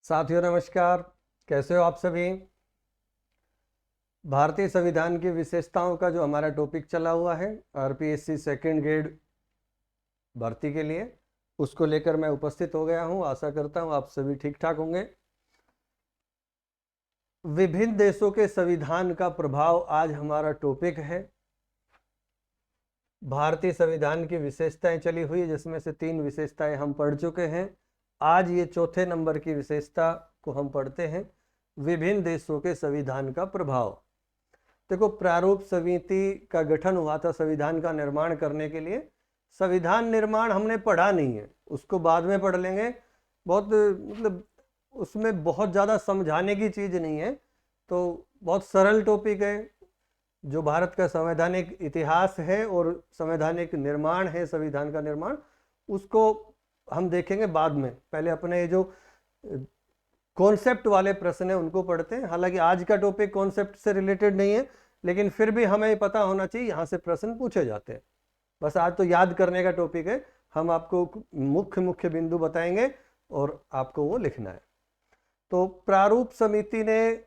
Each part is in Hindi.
साथियों नमस्कार। कैसे हो आप सभी। भारतीय संविधान की विशेषताओं का जो हमारा टॉपिक चला हुआ है आरपीएससी सेकंड ग्रेड भर्ती के लिए, उसको लेकर मैं उपस्थित हो गया हूं। आशा करता हूं आप सभी ठीक ठाक होंगे। विभिन्न देशों के संविधान का प्रभाव आज हमारा टॉपिक है। भारतीय संविधान की विशेषताएं चली हुई है, जिसमें से 3 विशेषताएं हम पढ़ चुके हैं। आज ये चौथे नंबर की विशेषता को हम पढ़ते हैं, विभिन्न देशों के संविधान का प्रभाव। देखो, प्रारूप समिति का गठन हुआ था संविधान का निर्माण करने के लिए। संविधान निर्माण हमने पढ़ा नहीं है, उसको बाद में पढ़ लेंगे। बहुत मतलब उसमें बहुत ज़्यादा समझाने की चीज़ नहीं है, तो बहुत सरल टॉपिक है। जो भारत का संवैधानिक इतिहास है और संवैधानिक निर्माण है, संविधान का निर्माण, उसको हम देखेंगे बाद में। पहले अपने जो कॉन्सेप्ट वाले प्रश्न है उनको पढ़ते हैं। हालांकि आज का टॉपिक कॉन्सेप्ट से रिलेटेड नहीं है, लेकिन फिर भी हमें पता होना चाहिए यहाँ से प्रश्न पूछे जाते हैं। बस आज तो याद करने का टॉपिक है। हम आपको मुख्य मुख्य बिंदु बताएंगे और आपको वो लिखना है। तो प्रारूप समिति ने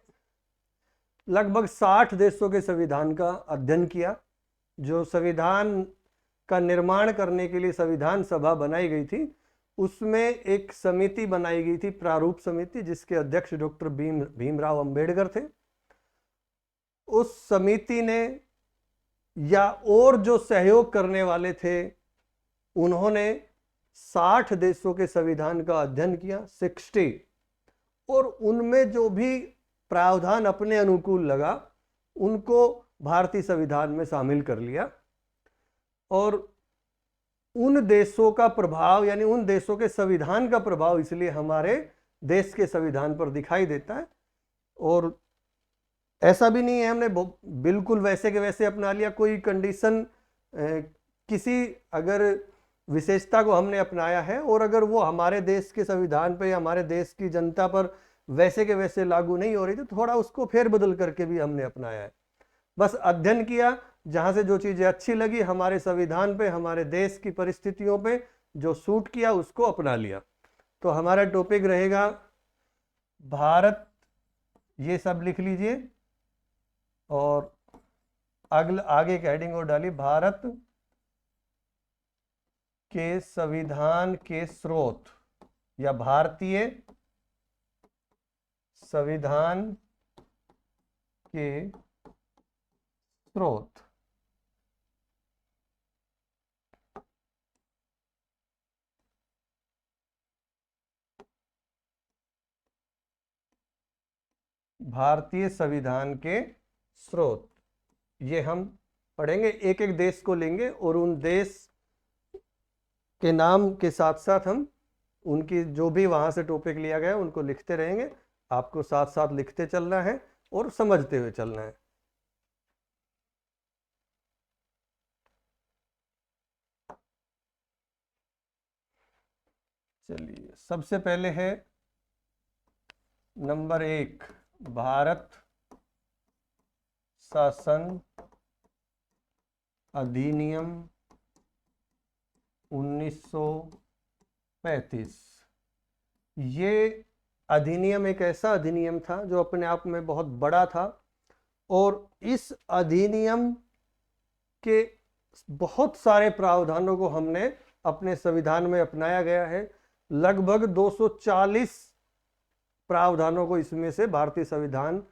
लगभग 60 देशों के संविधान का अध्ययन किया। जो संविधान का निर्माण करने के लिए संविधान सभा बनाई गई थी, उसमें एक समिति बनाई गई थी, प्रारूप समिति, जिसके अध्यक्ष डॉक्टर भीमराव अंबेडकर थे। उस समिति ने या और जो सहयोग करने वाले थे, उन्होंने 60 देशों के संविधान का अध्ययन किया, 60, और उनमें जो भी प्रावधान अपने अनुकूल लगा उनको भारतीय संविधान में शामिल कर लिया। और उन देशों का प्रभाव, यानी उन देशों के संविधान का प्रभाव इसलिए हमारे देश के संविधान पर दिखाई देता है। और ऐसा भी नहीं है हमने बिल्कुल वैसे के वैसे अपना लिया। कोई कंडीशन, किसी अगर विशेषता को हमने अपनाया है और अगर वो हमारे देश के संविधान पर या हमारे देश की जनता पर वैसे के वैसे लागू नहीं हो रही, तो थोड़ा उसको फेरबदल करके भी हमने अपनाया है। बस अध्ययन किया, जहां से जो चीजें अच्छी लगी हमारे संविधान पे, हमारे देश की परिस्थितियों पे जो सूट किया, उसको अपना लिया। तो हमारा टॉपिक रहेगा भारत, ये सब लिख लीजिए, और आगे एक हेडिंग और डाली, भारत के संविधान के स्रोत या भारतीय संविधान के स्रोत। भारतीय संविधान के स्रोत, ये हम पढ़ेंगे। एक एक देश को लेंगे और उन देश के नाम के साथ साथ हम उनकी जो भी वहां से टॉपिक लिया गया उनको लिखते रहेंगे। आपको साथ साथ लिखते चलना है और समझते हुए चलना है। चलिए, सबसे पहले है नंबर 1, भारत शासन अधिनियम 1935। ये अधिनियम एक ऐसा अधिनियम था जो अपने आप में बहुत बड़ा था, और इस अधिनियम के बहुत सारे प्रावधानों को हमने अपने संविधान में अपनाया गया है। लगभग 240 प्रावधानों को इसमें से भारतीय संविधान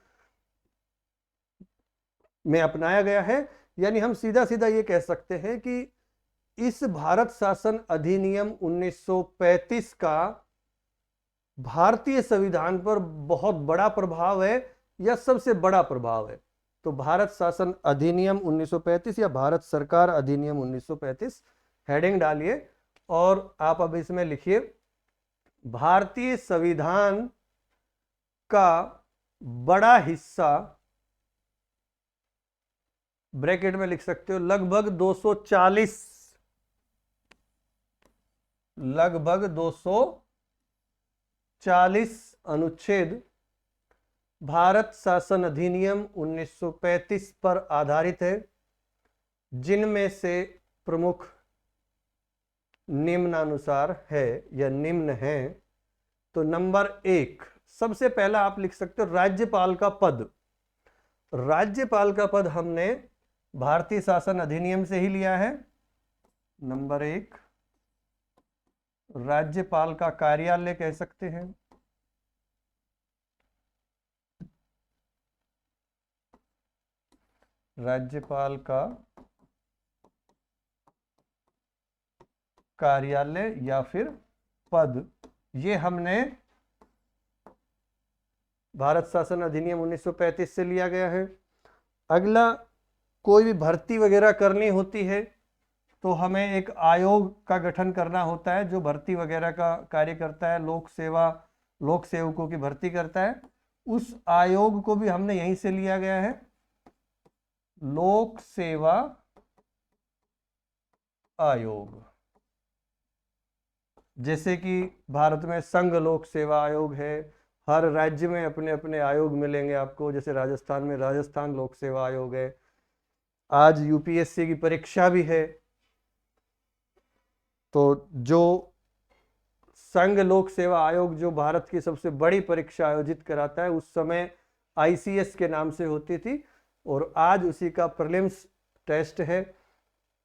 में अपनाया गया है। यानी हम सीधा सीधा ये कह सकते हैं कि इस भारत शासन अधिनियम 1935 का भारतीय संविधान पर बहुत बड़ा प्रभाव है या सबसे बड़ा प्रभाव है। तो भारत शासन अधिनियम 1935 या भारत सरकार अधिनियम 1935 हेडिंग डालिए, और आप अब इसमें लिखिए भारतीय संविधान का बड़ा हिस्सा, ब्रैकेट में लिख सकते हो लगभग 240 अनुच्छेद भारत शासन अधिनियम 1935 पर आधारित है, जिनमें से प्रमुख निम्नानुसार है या निम्न है। तो नंबर 1, सबसे पहला आप लिख सकते हो राज्यपाल का पद। राज्यपाल का पद हमने भारतीय शासन अधिनियम से ही लिया है। नंबर 1, राज्यपाल का कार्यालय कह सकते हैं। राज्यपाल का कार्यालय या फिर पद, ये हमने भारत शासन अधिनियम 1935 से लिया गया है। अगला, कोई भी भर्ती वगैरह करनी होती है तो हमें एक आयोग का गठन करना होता है जो भर्ती वगैरह का कार्य करता है, लोक सेवकों की भर्ती करता है। उस आयोग को भी हमने यहीं से लिया गया है, लोक सेवा आयोग। जैसे कि भारत में संघ लोक सेवा आयोग है, हर राज्य में अपने अपने आयोग मिलेंगे आपको। जैसे राजस्थान में राजस्थान लोक सेवा आयोग है। आज यूपीएससी की परीक्षा भी है, तो जो संघ लोक सेवा आयोग जो भारत की सबसे बड़ी परीक्षा आयोजित कराता है, उस समय आईसीएस के नाम से होती थी और आज उसी का प्रीलिम्स टेस्ट है।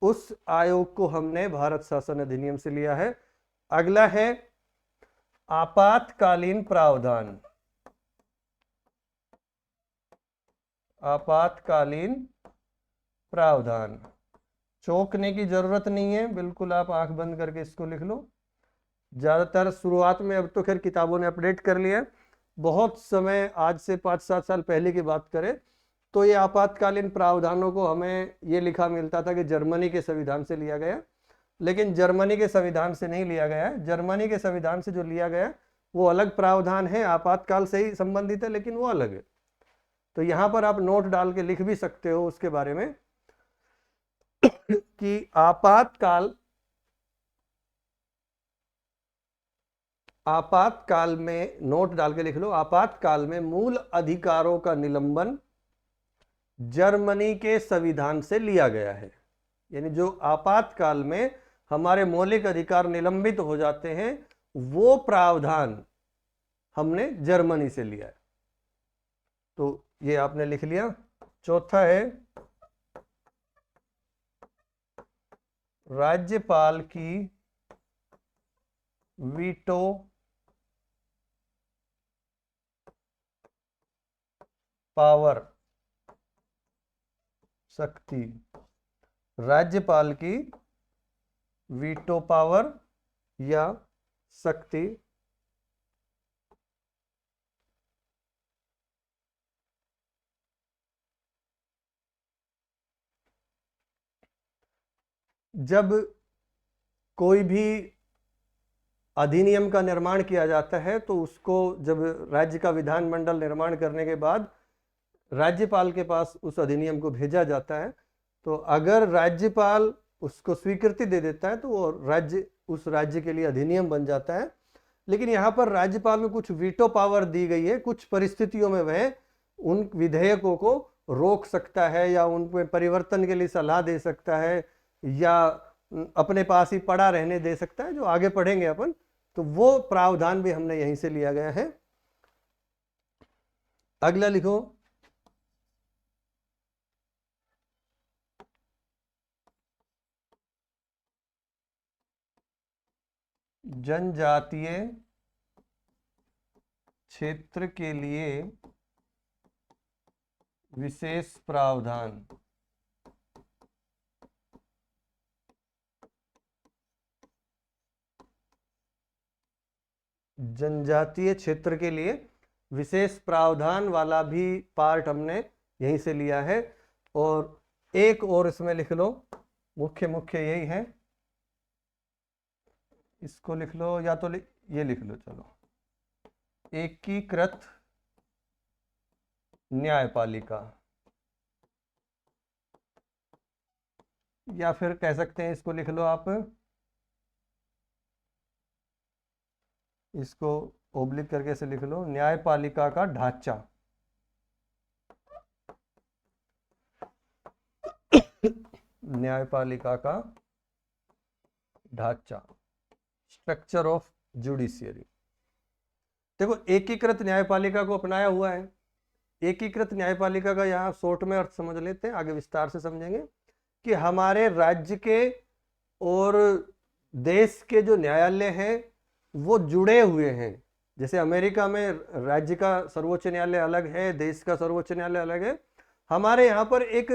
उस आयोग को हमने भारत शासन अधिनियम से लिया है। अगला है आपातकालीन प्रावधान। आपातकालीन प्रावधान, चौंकने की जरूरत नहीं है, बिल्कुल आप आंख बंद करके इसको लिख लो। ज्यादातर शुरुआत में, अब तो खैर किताबों ने अपडेट कर लिया है, बहुत समय आज से 5-7 साल पहले की बात करें तो ये आपातकालीन प्रावधानों को हमें ये लिखा मिलता था कि जर्मनी के संविधान से लिया गया, लेकिन जर्मनी के संविधान से नहीं लिया गया है। जर्मनी के संविधान से जो लिया गया वो अलग प्रावधान है, आपातकाल से ही संबंधित है, लेकिन वो अलग है। तो यहां पर आप नोट डाल के लिख भी सकते हो उसके बारे में कि आपातकाल में, नोट डाल के लिख लो, आपातकाल में मूल अधिकारों का निलंबन जर्मनी के संविधान से लिया गया है। यानी जो आपातकाल में हमारे मौलिक अधिकार निलंबित हो जाते हैं, वो प्रावधान हमने जर्मनी से लिया है। तो ये आपने लिख लिया। चौथा है राज्यपाल की वीटो पावर, शक्ति। राज्यपाल की वीटो पावर या शक्ति जब कोई भी अधिनियम का निर्माण किया जाता है तो उसको जब राज्य का विधानमंडल निर्माण करने के बाद राज्यपाल के पास उस अधिनियम को भेजा जाता है, तो अगर राज्यपाल उसको स्वीकृति दे देता है तो वो उस राज्य के लिए अधिनियम बन जाता है। लेकिन यहाँ पर राज्यपाल में कुछ वीटो पावर दी गई है, कुछ परिस्थितियों में वह उन विधेयकों को रोक सकता है या उन पर परिवर्तन के लिए सलाह दे सकता है या अपने पास ही पड़ा रहने दे सकता है, जो आगे पढ़ेंगे अपन। तो वो प्रावधान भी हमने यहीं से लिया गया है। अगला लिखो, जनजातीय क्षेत्र के लिए विशेष प्रावधान। जनजातीय क्षेत्र के लिए विशेष प्रावधान वाला भी पार्ट हमने यहीं से लिया है। और एक और इसमें लिख लो, मुख्य यही है, इसको लिख लो या तो ये लिख लो, चलो, एकीकृत न्यायपालिका, या फिर कह सकते हैं इसको लिख लो आप, इसको ओब्लिक करके से लिख लो, न्यायपालिका का ढांचा। न्यायपालिका का ढांचा, स्ट्रक्चर ऑफ जुडिशियरी। देखो, एकीकृत न्यायपालिका को अपनाया हुआ है। एकीकृत न्यायपालिका का यहाँ शॉर्ट में अर्थ समझ लेते हैं, आगे विस्तार से समझेंगे कि हमारे राज्य के और देश के जो न्यायालय हैं वो जुड़े हुए हैं। जैसे अमेरिका में राज्य का सर्वोच्च न्यायालय अलग है, देश का सर्वोच्च न्यायालय अलग है। हमारे यहाँ पर एक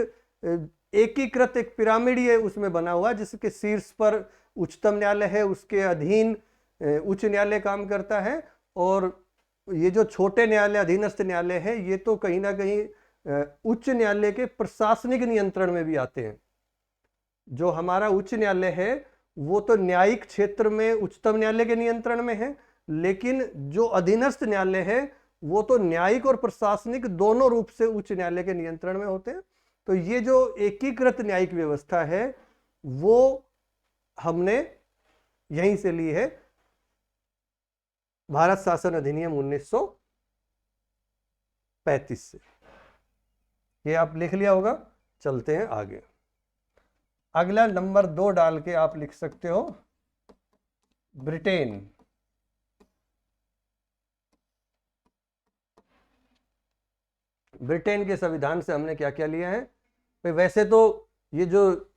एकीकृत एक पिरामिडीय उसमें बना हुआ, जिसके शीर्ष पर उच्चतम न्यायालय है, उसके अधीन उच्च न्यायालय काम करता है, और ये जो छोटे न्यायालय अधीनस्थ न्यायालय है ये तो कहीं ना कहीं उच्च न्यायालय के प्रशासनिक नियंत्रण में भी आते हैं। जो हमारा उच्च न्यायालय है वो तो न्यायिक क्षेत्र में उच्चतम न्यायालय के नियंत्रण में है, लेकिन जो अधीनस्थ न्यायालय है वो तो न्यायिक और प्रशासनिक दोनों रूप से उच्च न्यायालय के नियंत्रण में होते हैं। तो ये जो एकीकृत न्यायिक व्यवस्था है वो हमने यहीं से ली है, भारत शासन अधिनियम 1935 से। ये आप लिख लिया होगा। चलते हैं आगे। अगला नंबर 2 डाल के आप लिख सकते हो ब्रिटेन। ब्रिटेन के संविधान से हमने क्या क्या लिया है? भाई वैसे तो ये जो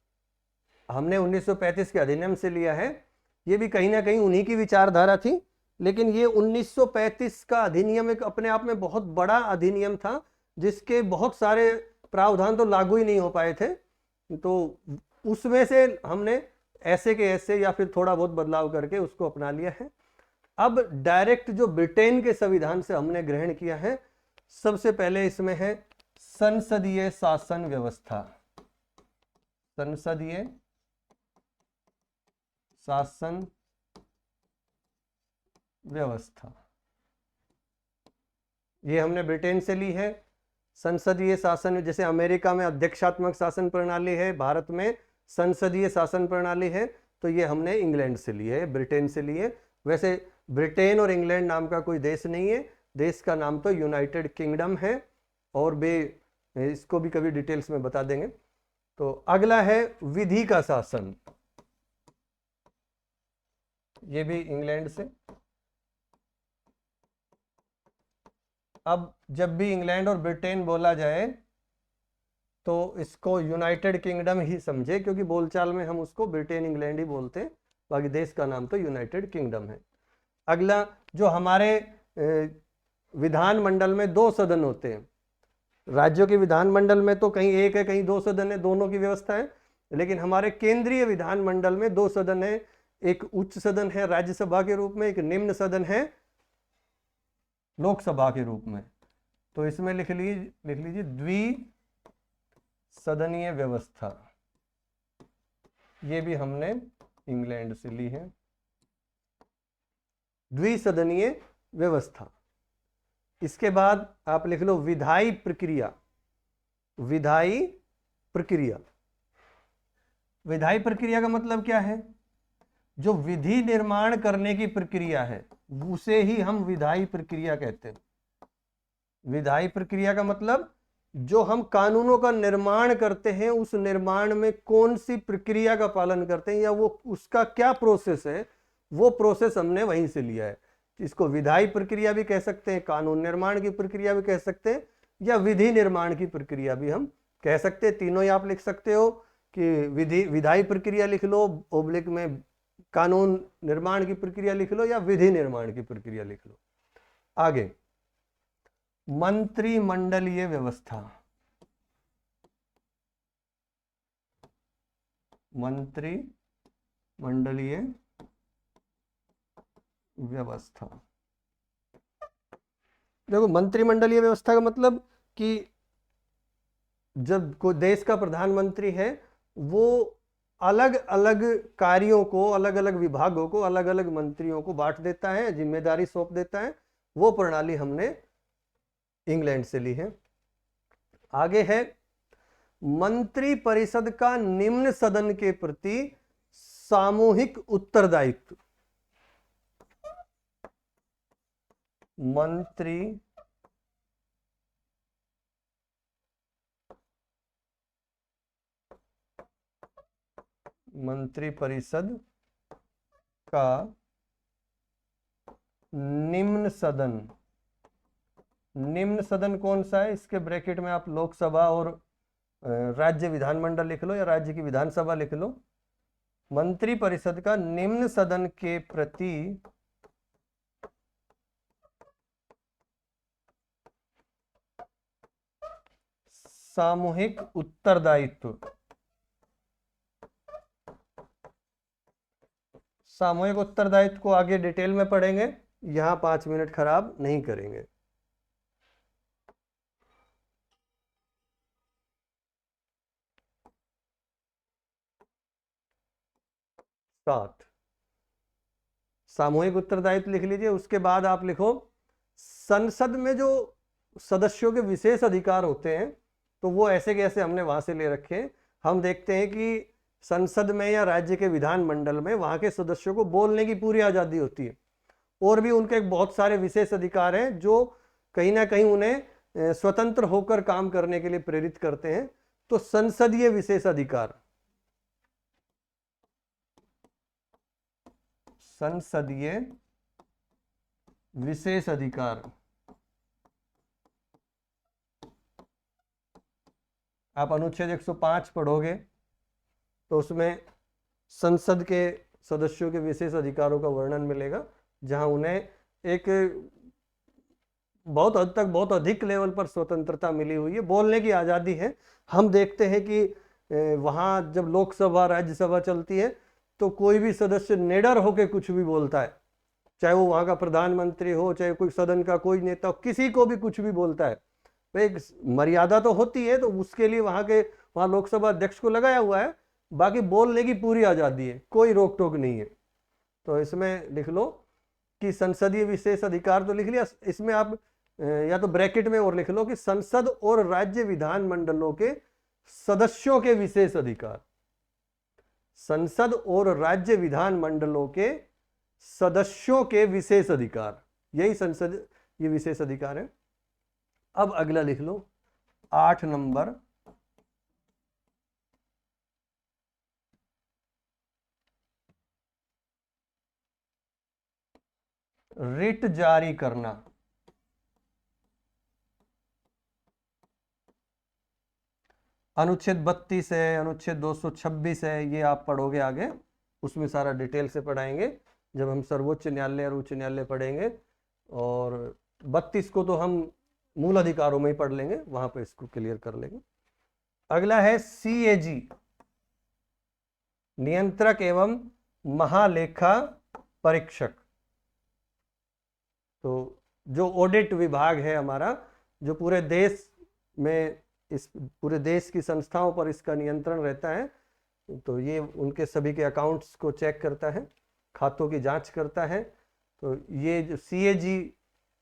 हमने 1935 के अधिनियम से लिया है ये भी कहीं ना कहीं उन्हीं की विचारधारा थी, लेकिन ये 1935 का अधिनियम एक अपने आप में बहुत बड़ा अधिनियम था, जिसके बहुत सारे प्रावधान तो लागू ही नहीं हो पाए थे। तो उसमें से हमने ऐसे के ऐसे या फिर थोड़ा बहुत बदलाव करके उसको अपना लिया है। अब डायरेक्ट जो ब्रिटेन के संविधान से हमने ग्रहण किया है, सबसे पहले इसमें है संसदीय शासन व्यवस्था। संसदीय शासन व्यवस्था ये हमने ब्रिटेन से ली है। संसदीय शासन, जैसे अमेरिका में अध्यक्षात्मक शासन प्रणाली है, भारत में संसदीय शासन प्रणाली है, तो ये हमने इंग्लैंड से ली है, ब्रिटेन से ली है। वैसे ब्रिटेन और इंग्लैंड नाम का कोई देश नहीं है, देश का नाम तो यूनाइटेड किंगडम है, और इसको भी कभी डिटेल्स में बता देंगे। तो अगला है विधि का शासन, ये भी इंग्लैंड से। अब जब भी इंग्लैंड और ब्रिटेन बोला जाए तो इसको यूनाइटेड किंगडम ही समझे, क्योंकि बोलचाल में हम उसको ब्रिटेन इंग्लैंड ही बोलते हैं, बाकी देश का नाम तो यूनाइटेड किंगडम है। अगला, जो हमारे विधानमंडल में 2 सदन होते हैं, राज्यों के विधानमंडल में तो कहीं एक है कहीं 2 सदन है, दोनों की व्यवस्था है, लेकिन हमारे केंद्रीय विधानमंडल में 2 सदन है, एक उच्च सदन है राज्यसभा के रूप में, एक निम्न सदन है लोकसभा के रूप में। तो इसमें लिख लीजिए द्विसदनीय व्यवस्था, ये भी हमने इंग्लैंड से ली है, द्विसदनीय व्यवस्था। इसके बाद आप लिख लो विधायी प्रक्रिया। विधायी प्रक्रिया, विधायी प्रक्रिया का मतलब क्या है? जो विधि निर्माण करने की प्रक्रिया है उसे ही हम विधायी प्रक्रिया कहते हैं। विधायी प्रक्रिया का मतलब जो हम कानूनों का निर्माण करते हैं उस निर्माण में कौन सी प्रक्रिया का पालन करते हैं, या वो उसका क्या प्रोसेस है, वो प्रोसेस हमने वहीं से लिया है। इसको विधायी प्रक्रिया भी कह सकते हैं, कानून निर्माण की प्रक्रिया भी कह सकते हैं, या विधि निर्माण की प्रक्रिया भी हम कह सकते हैं। तीनों ही आप लिख सकते हो कि विधायी प्रक्रिया लिख लो, ओब्लिक में कानून निर्माण की प्रक्रिया लिख लो, या विधि निर्माण की प्रक्रिया लिख लो। आगे मंत्रिमंडलीय व्यवस्था। मंत्रिमंडलीय व्यवस्था, देखो मंत्रिमंडलीय व्यवस्था का मतलब कि जब कोई देश का प्रधानमंत्री है वो अलग अलग कार्यों को, अलग अलग विभागों को अलग अलग मंत्रियों को बांट देता है, जिम्मेदारी सौंप देता है। वो प्रणाली हमने इंग्लैंड से ली है। आगे है मंत्री परिषद का निम्न सदन के प्रति सामूहिक उत्तरदायित्व। मंत्री परिषद का निम्न सदन। निम्न सदन कौन सा है? इसके ब्रैकेट में आप लोकसभा और राज्य विधानमंडल लिख लो या राज्य की विधानसभा लिख लो। मंत्री परिषद का निम्न सदन के प्रति सामूहिक उत्तरदायित्व। सामूहिक उत्तरदायित्व को आगे डिटेल में पढ़ेंगे, यहां 5 मिनट खराब नहीं करेंगे। 7 सामूहिक उत्तरदायित्व लिख लीजिए। उसके बाद आप लिखो संसद में जो सदस्यों के विशेष अधिकार होते हैं, तो वो ऐसे कैसे हमने वहां से ले रखे हैं। हम देखते हैं कि संसद में या राज्य के विधानमंडल में वहां के सदस्यों को बोलने की पूरी आजादी होती है, और भी उनके बहुत सारे विशेष अधिकार हैं जो कहीं ना कहीं उन्हें स्वतंत्र होकर काम करने के लिए प्रेरित करते हैं। तो संसदीय विशेष अधिकार, संसदीय विशेष अधिकार, आप अनुच्छेद 105 पढ़ोगे तो उसमें संसद के सदस्यों के विशेष अधिकारों का वर्णन मिलेगा, जहां उन्हें एक बहुत हद तक बहुत अधिक लेवल पर स्वतंत्रता मिली हुई है, बोलने की आज़ादी है। हम देखते हैं कि वहां जब लोकसभा राज्यसभा चलती है तो कोई भी सदस्य निडर होकर कुछ भी बोलता है, चाहे वो वहां का प्रधानमंत्री हो, चाहे कोई सदन का कोई नेता हो, किसी को भी कुछ भी बोलता है। तो एक मर्यादा तो होती है, तो उसके लिए वहां लोकसभा अध्यक्ष को लगाया हुआ है, बाकी बोलने की पूरी आज़ादी है, कोई रोक टोक नहीं है। तो इसमें लिख लो कि संसदीय विशेष अधिकार तो लिख लिया, इसमें आप या तो ब्रैकेट में और लिख लो कि संसद और राज्य विधानमंडलों के सदस्यों के विशेष अधिकार। संसद और राज्य विधानमंडलों के सदस्यों के विशेष अधिकार, यही संसद ये विशेष अधिकार है। अब अगला लिख लो 8 नंबर, रिट जारी करना। अनुच्छेद 32 है, अनुच्छेद 226 है, ये आप पढ़ोगे आगे, उसमें सारा डिटेल से पढ़ाएंगे जब हम सर्वोच्च न्यायालय और उच्च न्यायालय पढ़ेंगे। और 32 को तो हम मूल अधिकारों में ही पढ़ लेंगे, वहां पर इसको क्लियर कर लेंगे। अगला है CAG, नियंत्रक एवं महालेखा परीक्षक। तो जो ऑडिट विभाग है हमारा, जो पूरे देश में, इस पूरे देश की संस्थाओं पर इसका नियंत्रण रहता है, तो ये उनके सभी के अकाउंट्स को चेक करता है, खातों की जांच करता है। तो ये जो CAG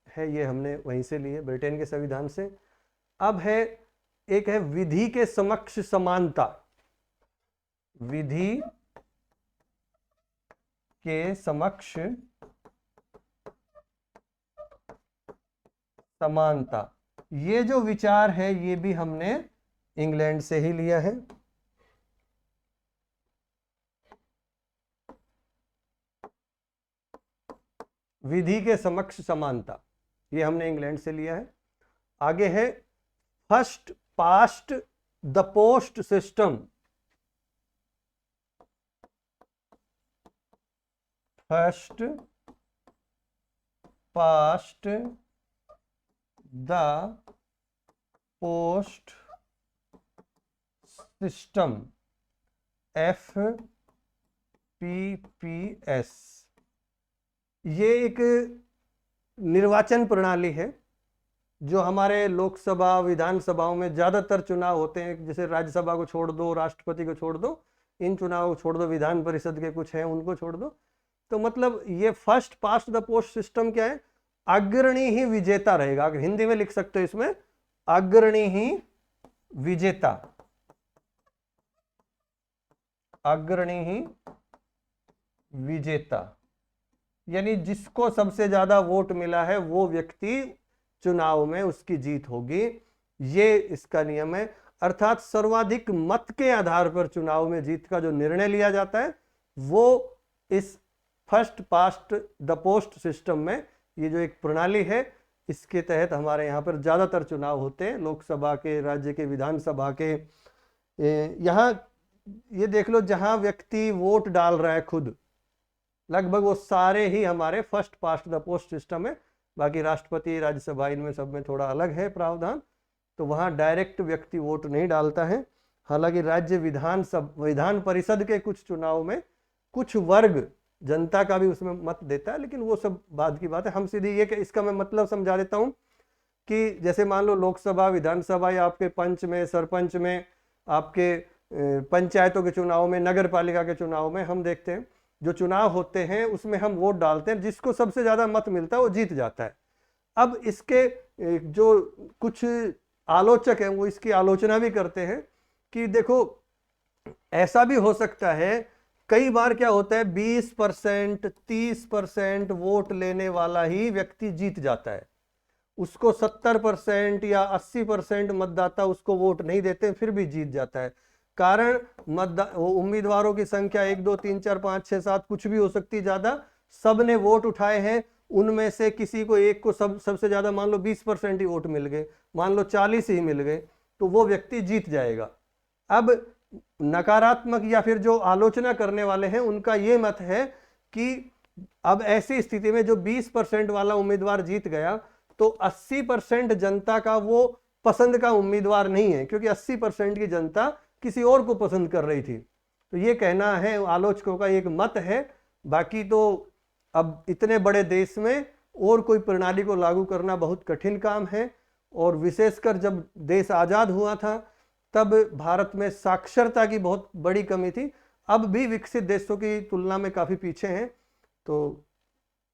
है, ये हमने वहीं से लिए, ब्रिटेन के संविधान से। अब है एक है विधि के समक्ष समानता। विधि के समक्ष समानता, ये जो विचार है ये भी हमने इंग्लैंड से ही लिया है। विधि के समक्ष समानता, ये हमने इंग्लैंड से लिया है। आगे है first past the post system. First past the post system, FPPS। ये एक निर्वाचन प्रणाली है जो हमारे लोकसभा विधानसभाओं में ज़्यादातर चुनाव होते हैं। जैसे राज्यसभा को छोड़ दो, राष्ट्रपति को छोड़ दो, इन चुनावों को छोड़ दो, विधान परिषद के कुछ हैं उनको छोड़ दो। तो मतलब ये first past the post system क्या है? अग्रणी ही विजेता रहेगा। हिंदी में लिख सकते हो इसमें, अग्रणी ही विजेता। अग्रणी ही विजेता यानी जिसको सबसे ज्यादा वोट मिला है वो व्यक्ति चुनाव में उसकी जीत होगी, ये इसका नियम है। अर्थात सर्वाधिक मत के आधार पर चुनाव में जीत का जो निर्णय लिया जाता है वो इस first past the post system में ये जो एक प्रणाली है, इसके तहत हमारे यहाँ पर ज़्यादातर चुनाव होते हैं, लोकसभा के, राज्य के, विधानसभा के। यहाँ ये देख लो, जहाँ व्यक्ति वोट डाल रहा है खुद, लगभग वो सारे ही हमारे first past the post system है। बाकी राष्ट्रपति, राज्यसभा, इनमें सब में थोड़ा अलग है प्रावधान, तो वहाँ डायरेक्ट व्यक्ति वोट नहीं डालता है। हालांकि राज्य विधान परिषद के कुछ चुनाव में कुछ वर्ग जनता का भी उसमें मत देता है, लेकिन वो सब बाद की बात है। हम सीधी ये कि इसका मैं मतलब समझा देता हूँ कि जैसे मान लो लोकसभा, विधानसभा या आपके पंच में, सरपंच में, आपके पंचायतों के चुनाव में, नगर पालिका के चुनाव में हम देखते हैं जो चुनाव होते हैं उसमें हम वोट डालते हैं, जिसको सबसे ज्यादा मत मिलता है वो जीत जाता है। अब इसके जो कुछ आलोचक हैं वो इसकी आलोचना भी करते हैं कि देखो ऐसा भी हो सकता है, कई बार क्या होता है 20%, 30% वोट लेने वाला ही व्यक्ति जीत जाता है, उसको 70% या 80% मतदाता उसको वोट नहीं देते, फिर भी जीत जाता है। कारण उम्मीदवारों की संख्या 1 2 3 4 5 6 7 कुछ भी हो सकती है, ज्यादा सब ने वोट उठाए हैं, उनमें से किसी को एक को सबसे ज्यादा मान लो 20% ही वोट मिल गए, मान लो 40 ही मिल गए, तो वो व्यक्ति जीत जाएगा। अब नकारात्मक या फिर जो आलोचना करने वाले हैं उनका ये मत है कि अब ऐसी स्थिति में जो 20% वाला उम्मीदवार जीत गया तो 80% जनता का वो पसंद का उम्मीदवार नहीं है, क्योंकि 80% की जनता किसी और को पसंद कर रही थी। तो ये कहना है आलोचकों का, एक मत है। बाकी तो अब इतने बड़े देश में और कोई प्रणाली को लागू करना बहुत कठिन काम है, और विशेषकर जब देश आजाद हुआ था तब भारत में साक्षरता की बहुत बड़ी कमी थी, अब भी विकसित देशों की तुलना में काफी पीछे हैं। तो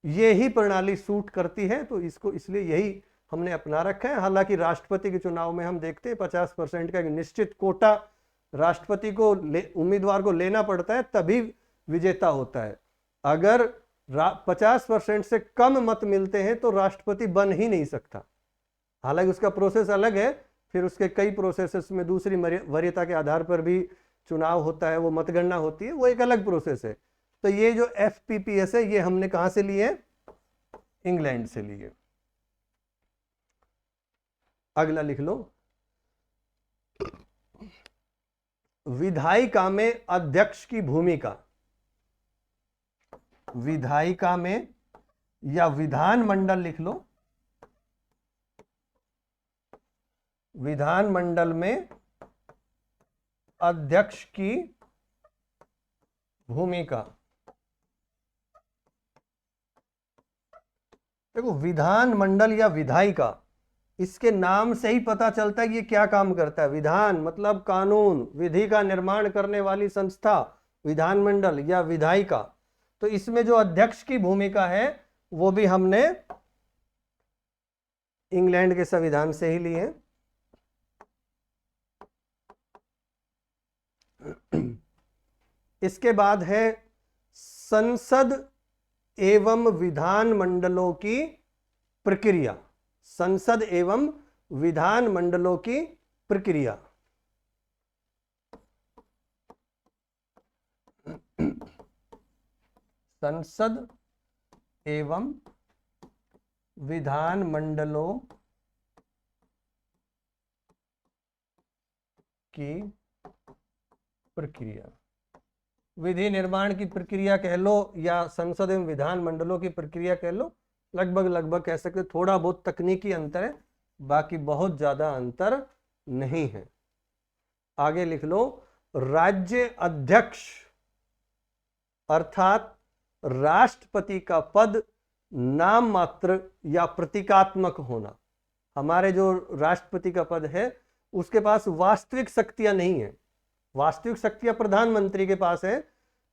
ये ही प्रणाली सूट करती है, तो इसको इसलिए यही हमने अपना रखा है। हालांकि राष्ट्रपति के चुनाव में हम देखते हैं 50% का एक निश्चित कोटा राष्ट्रपति को उम्मीदवार को लेना पड़ता है, तभी विजेता होता है। अगर 50% से कम मत मिलते हैं तो राष्ट्रपति बन ही नहीं सकता। हालांकि उसका प्रोसेस अलग है, फिर उसके कई प्रोसेसेस में दूसरी वरीयता के आधार पर भी चुनाव होता है, वो मतगणना होती है, वो एक अलग प्रोसेस है। तो ये जो FPPS है ये हमने कहां से लिए? इंग्लैंड से लिए। अगला लिख लो, विधायिका में अध्यक्ष की भूमिका। विधायिका में या विधानमंडल लिख लो, विधानमंडल में अध्यक्ष की भूमिका। देखो विधानमंडल या विधायिका, इसके नाम से ही पता चलता है कि ये क्या काम करता है। विधान मतलब कानून, विधि का निर्माण करने वाली संस्था विधानमंडल या विधायिका। तो इसमें जो अध्यक्ष की भूमिका है वो भी हमने इंग्लैंड के संविधान से ही ली है। इसके बाद है संसद एवं विधान मंडलों की प्रक्रिया। संसद एवं विधान मंडलों की प्रक्रिया। संसद एवं विधान मंडलों की प्रक्रिया। विधि निर्माण की प्रक्रिया कह लो या संसद एवं विधान मंडलों की प्रक्रिया कह लो, लगभग कह सकते, थोड़ा बहुत तकनीकी अंतर है, बाकी बहुत ज्यादा अंतर नहीं है। आगे लिख लो, राज्य अध्यक्ष अर्थात राष्ट्रपति का पद नाम मात्र या प्रतीकात्मक होना। हमारे जो राष्ट्रपति का पद है उसके पास वास्तविक शक्तियां नहीं है, वास्तविक शक्तियां प्रधानमंत्री के पास है।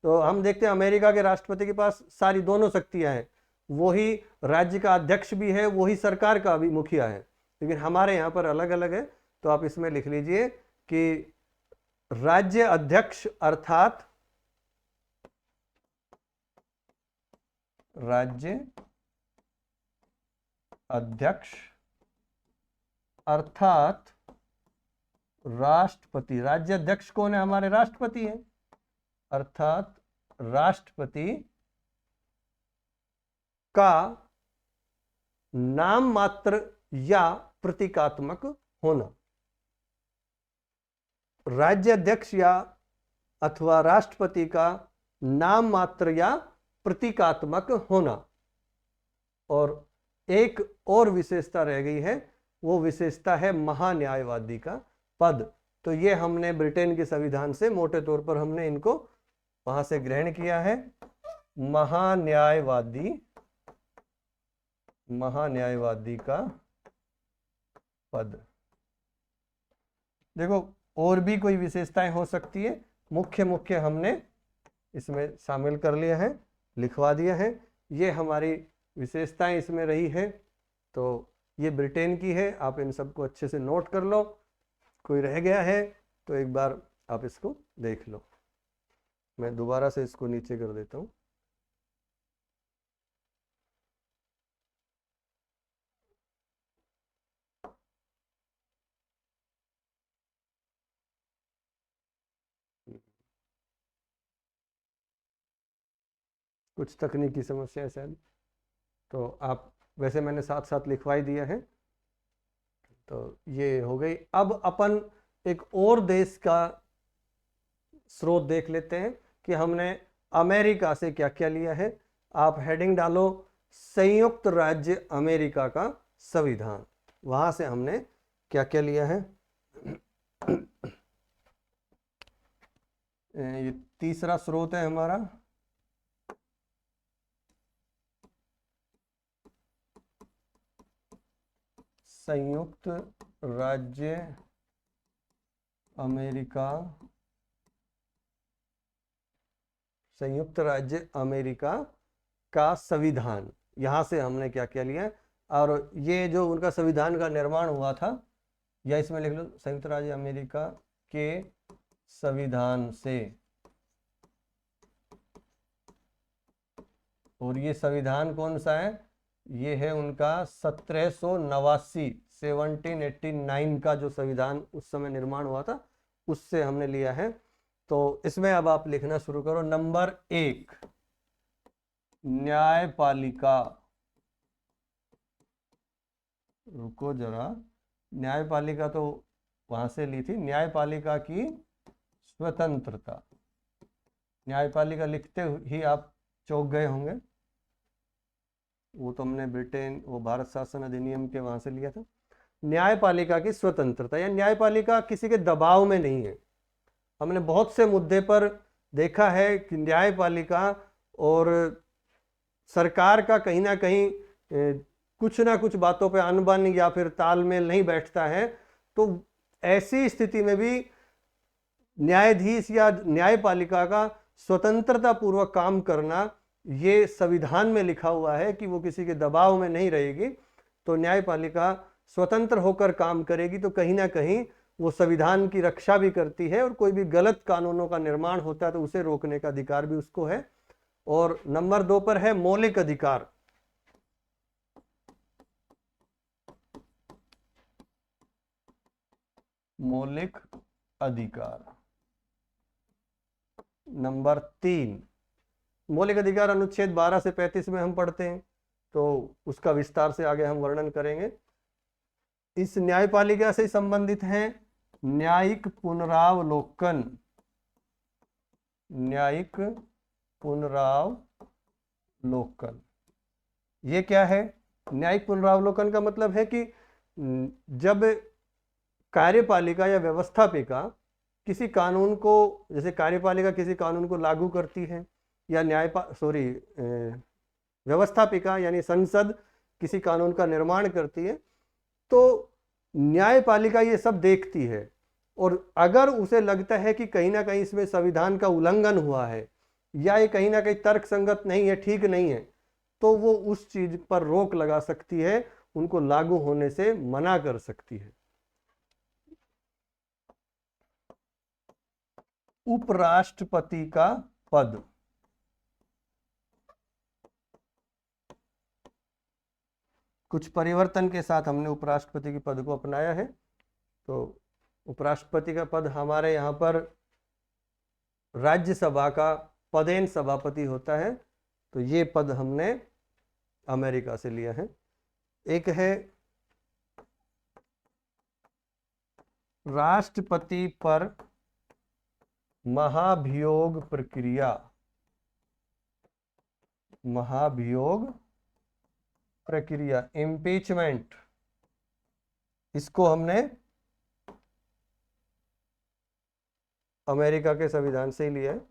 तो हम देखते हैं अमेरिका के राष्ट्रपति के पास सारी दोनों शक्तियां हैं, वही राज्य का अध्यक्ष भी है, वही सरकार का भी मुखिया है, लेकिन हमारे यहाँ पर अलग अलग है। तो आप इसमें लिख लीजिए कि राज्य अध्यक्ष अर्थात राज्य अध्यक्ष अर्थात राष्ट्रपति। राज्य अध्यक्ष कौन है? हमारे राष्ट्रपति हैं, अर्थात राष्ट्रपति का नाम मात्र या प्रतीकात्मक होना। राज्याध्यक्ष या अथवा राष्ट्रपति का नाम मात्र या प्रतीकात्मक होना। और एक और विशेषता रह गई है, वो विशेषता है महान्यायवादी का पद। तो ये हमने ब्रिटेन के संविधान से मोटे तौर पर हमने इनको वहां से ग्रहण किया है। महान्यायवादी का पद। देखो और भी कोई विशेषताएं हो सकती है, मुख्य हमने इसमें शामिल कर लिया है, लिखवा दिया है। ये हमारी विशेषताएं इसमें रही है। तो ये ब्रिटेन की है, आप इन सबको अच्छे से नोट कर लो। कोई रह गया है तो एक बार आप इसको देख लो। मैं दोबारा से इसको नीचे कर देता हूं। कुछ तकनीकी समस्या है शायद, तो आप वैसे मैंने साथ साथ लिखवा ही दिया है। तो ये हो गई। अब अपन एक और देश का स्रोत देख लेते हैं कि हमने अमेरिका से क्या क्या लिया है। आप हेडिंग डालो संयुक्त राज्य अमेरिका का संविधान, वहां से हमने क्या क्या लिया है। ये तीसरा स्रोत है हमारा। संयुक्त राज्य अमेरिका, संयुक्त राज्य अमेरिका का संविधान, यहां से हमने क्या क्या लिया। और ये जो उनका संविधान का निर्माण हुआ था, या इसमें लिख लो संयुक्त राज्य अमेरिका के संविधान से। और ये संविधान कौन सा है? ये है उनका 1789 1789 का जो संविधान उस समय निर्माण हुआ था, उससे हमने लिया है। तो इसमें अब आप लिखना शुरू करो। नंबर 1 न्यायपालिका। रुको जरा, न्यायपालिका तो वहां से ली थी। न्यायपालिका की स्वतंत्रता। न्यायपालिका लिखते ही आप चौंक गए होंगे, वो तो हमने ब्रिटेन, वो भारत शासन अधिनियम के वहां से लिया था। न्यायपालिका की स्वतंत्रता, या न्यायपालिका किसी के दबाव में नहीं है। हमने बहुत से मुद्दे पर देखा है कि न्यायपालिका और सरकार का कहीं ना कहीं कुछ ना कुछ बातों पे अनबन या फिर तालमेल नहीं बैठता है। तो ऐसी स्थिति में भी न्यायाधीश या न्यायपालिका का स्वतंत्रता पूर्वक काम करना, ये संविधान में लिखा हुआ है कि वो किसी के दबाव में नहीं रहेगी। तो न्यायपालिका स्वतंत्र होकर काम करेगी, तो कहीं ना कहीं वो संविधान की रक्षा भी करती है, और कोई भी गलत कानूनों का निर्माण होता है तो उसे रोकने का अधिकार भी उसको है। और नंबर 2 पर है मौलिक अधिकार। मौलिक अधिकार। नंबर 3 मौलिक अधिकार अनुच्छेद 12 से 35 में हम पढ़ते हैं, तो उसका विस्तार से आगे हम वर्णन करेंगे। इस न्यायपालिका से संबंधित है न्यायिक पुनरावलोकन। न्यायिक पुनरावलोकन ये क्या है? न्यायिक पुनरावलोकन का मतलब है कि जब कार्यपालिका या व्यवस्थापिका किसी कानून को, जैसे कार्यपालिका किसी कानून को लागू करती है, या व्यवस्थापिका यानी संसद किसी कानून का निर्माण करती है, तो न्यायपालिका ये सब देखती है। और अगर उसे लगता है कि कहीं ना कहीं इसमें संविधान का उल्लंघन हुआ है, या ये कहीं ना कहीं तर्कसंगत नहीं है, ठीक नहीं है, तो वो उस चीज पर रोक लगा सकती है, उनको लागू होने से मना कर सकती है। उपराष्ट्रपति का पद। कुछ परिवर्तन के साथ हमने उपराष्ट्रपति के पद को अपनाया है। तो उपराष्ट्रपति का पद हमारे यहाँ पर राज्यसभा का पदेन सभापति होता है, तो ये पद हमने अमेरिका से लिया है। एक है राष्ट्रपति पर महाभियोग प्रक्रिया, महाभियोग प्रक्रिया, इम्पीचमेंट। इसको हमने अमेरिका के संविधान से ही लिया है।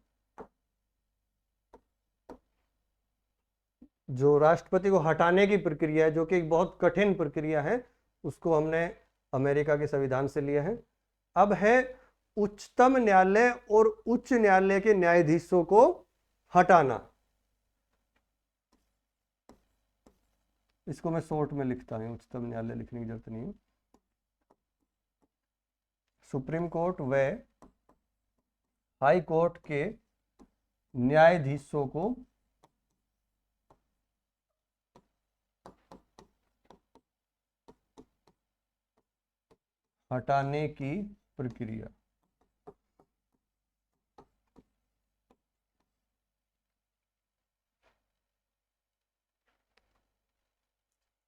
जो राष्ट्रपति को हटाने की प्रक्रिया है, जो कि एक बहुत कठिन प्रक्रिया है, उसको हमने अमेरिका के संविधान से लिया है। अब है उच्चतम न्यायालय और उच्च न्यायालय के न्यायाधीशों को हटाना। इसको मैं शॉर्ट में लिखता हूं, उच्चतम न्यायालय लिखने की जरूरत नहीं है। सुप्रीम कोर्ट व हाई कोर्ट के न्यायाधीशों को हटाने की प्रक्रिया।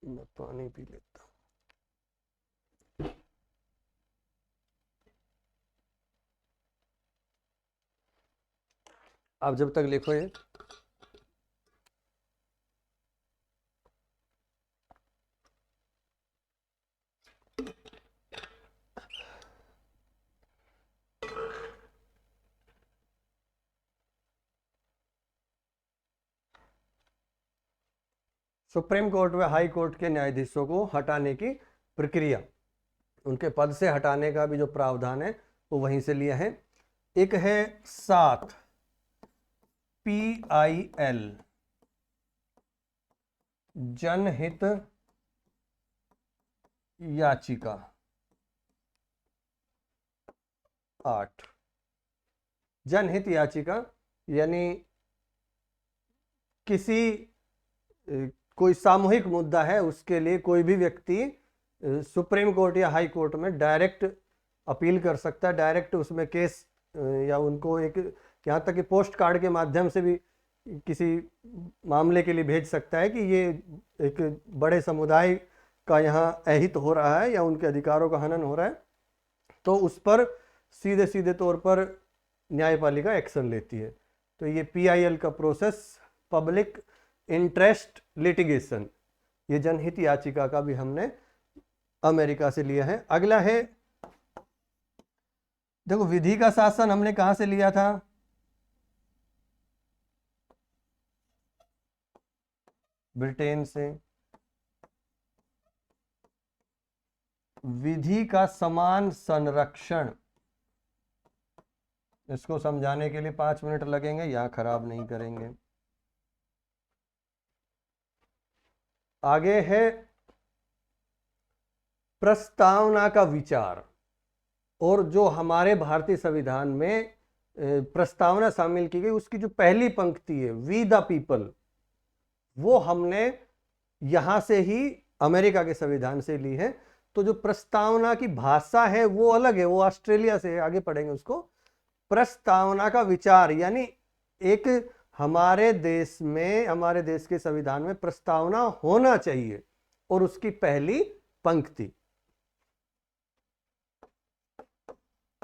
मैं पानी पी लेता हूं। आप जब तक लिखो ये, सुप्रीम कोर्ट व हाई कोर्ट के न्यायाधीशों को हटाने की प्रक्रिया, उनके पद से हटाने का भी जो प्रावधान है वो वहीं से लिया है। एक है 7 PIL, जनहित याचिका। 8 जनहित याचिका यानी किसी कोई सामूहिक मुद्दा है, उसके लिए कोई भी व्यक्ति सुप्रीम कोर्ट या हाई कोर्ट में डायरेक्ट अपील कर सकता है, डायरेक्ट उसमें केस या उनको एक, यहाँ तक कि पोस्ट कार्ड के माध्यम से भी किसी मामले के लिए भेज सकता है कि ये एक बड़े समुदाय का यहाँ अहित हो रहा है या उनके अधिकारों का हनन हो रहा है, तो उस पर सीधे सीधे तौर पर न्यायपालिका एक्शन लेती है। तो ये PIL का प्रोसेस, पब्लिक इंटरेस्ट लिटिगेशन, ये जनहित याचिका का भी हमने अमेरिका से लिया है। अगला है, देखो विधि का शासन हमने कहां से लिया था? ब्रिटेन से। विधि का समान संरक्षण, इसको समझाने के लिए 5 मिनट लगेंगे, यहां खराब नहीं करेंगे। आगे है प्रस्तावना का विचार, और जो हमारे भारतीय संविधान में प्रस्तावना शामिल की गई उसकी जो पहली पंक्ति है वी द पीपल, वो हमने यहां से ही अमेरिका के संविधान से ली है। तो जो प्रस्तावना की भाषा है वो अलग है, वो ऑस्ट्रेलिया से है, आगे पढ़ेंगे उसको। प्रस्तावना का विचार यानी एक हमारे देश में, हमारे देश के संविधान में प्रस्तावना होना चाहिए, और उसकी पहली पंक्ति,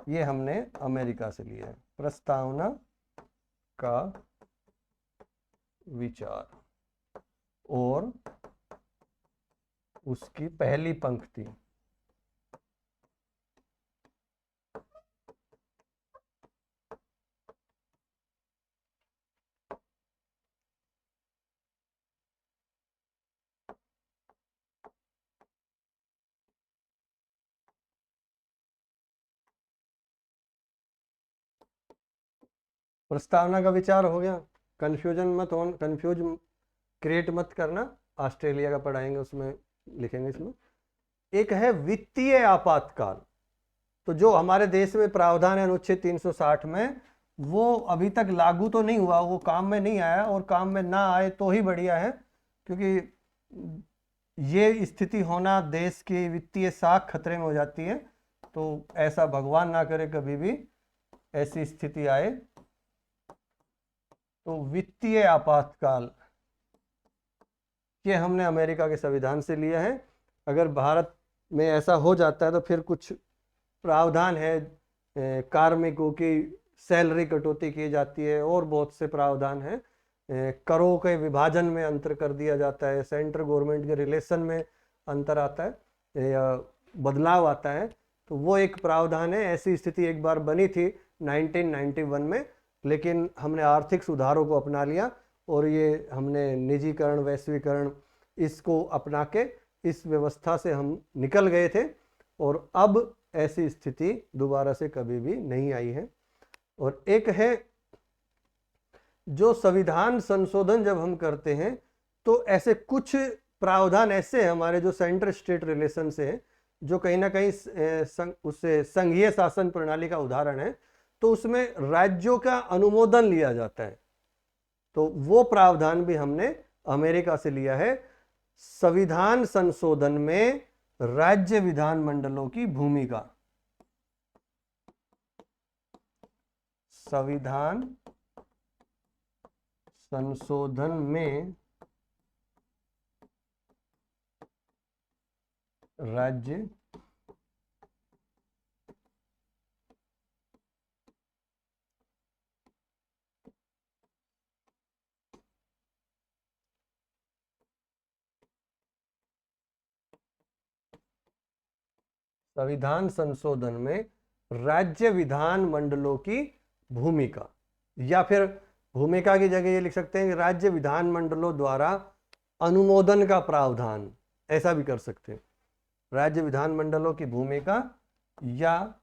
ये हमने अमेरिका से लिया है। प्रस्तावना का विचार और उसकी पहली पंक्ति। प्रस्तावना का विचार हो गया। कंफ्यूज क्रिएट मत करना, ऑस्ट्रेलिया का पढ़ाएंगे उसमें लिखेंगे इसमें। एक है वित्तीय आपातकाल, तो जो हमारे देश में प्रावधान है अनुच्छेद 360 में, वो अभी तक लागू तो नहीं हुआ, वो काम में नहीं आया, और काम में ना आए तो ही बढ़िया है, क्योंकि ये स्थिति होना, देश की वित्तीय साख खतरे में हो जाती है। तो ऐसा भगवान ना करे कभी भी ऐसी स्थिति आए। तो वित्तीय आपातकाल ये हमने अमेरिका के संविधान से लिया है। अगर भारत में ऐसा हो जाता है तो फिर कुछ प्रावधान है, कार्मिकों की सैलरी कटौती की जाती है और बहुत से प्रावधान हैं, करों के विभाजन में अंतर कर दिया जाता है, सेंट्रल गवर्नमेंट के रिलेशन में अंतर आता है या बदलाव आता है, तो वो एक प्रावधान है। ऐसी स्थिति एक बार बनी थी 1991 में, लेकिन हमने आर्थिक सुधारों को अपना लिया और ये हमने निजीकरण, वैश्वीकरण इसको अपना के इस व्यवस्था से हम निकल गए थे और अब ऐसी स्थिति दोबारा से कभी भी नहीं आई है। और एक है जो संविधान संशोधन जब हम करते हैं तो ऐसे कुछ प्रावधान ऐसे हमारे जो सेंटर स्टेट रिलेशन से है, जो कहीं ना कहीं उससे संघीय शासन प्रणाली का उदाहरण है, तो उसमें राज्यों का अनुमोदन लिया जाता है। तो वो प्रावधान भी हमने अमेरिका से लिया है। संविधान संशोधन में राज्य विधानमंडलों की भूमिका, संविधान संशोधन में राज्य संविधान संशोधन में राज्य विधान मंडलों की भूमिका, या फिर भूमिका की जगह ये लिख सकते हैं कि राज्य विधान मंडलों द्वारा अनुमोदन का प्रावधान, ऐसा भी कर सकते हैं। राज्य विधान मंडलों की भूमिका या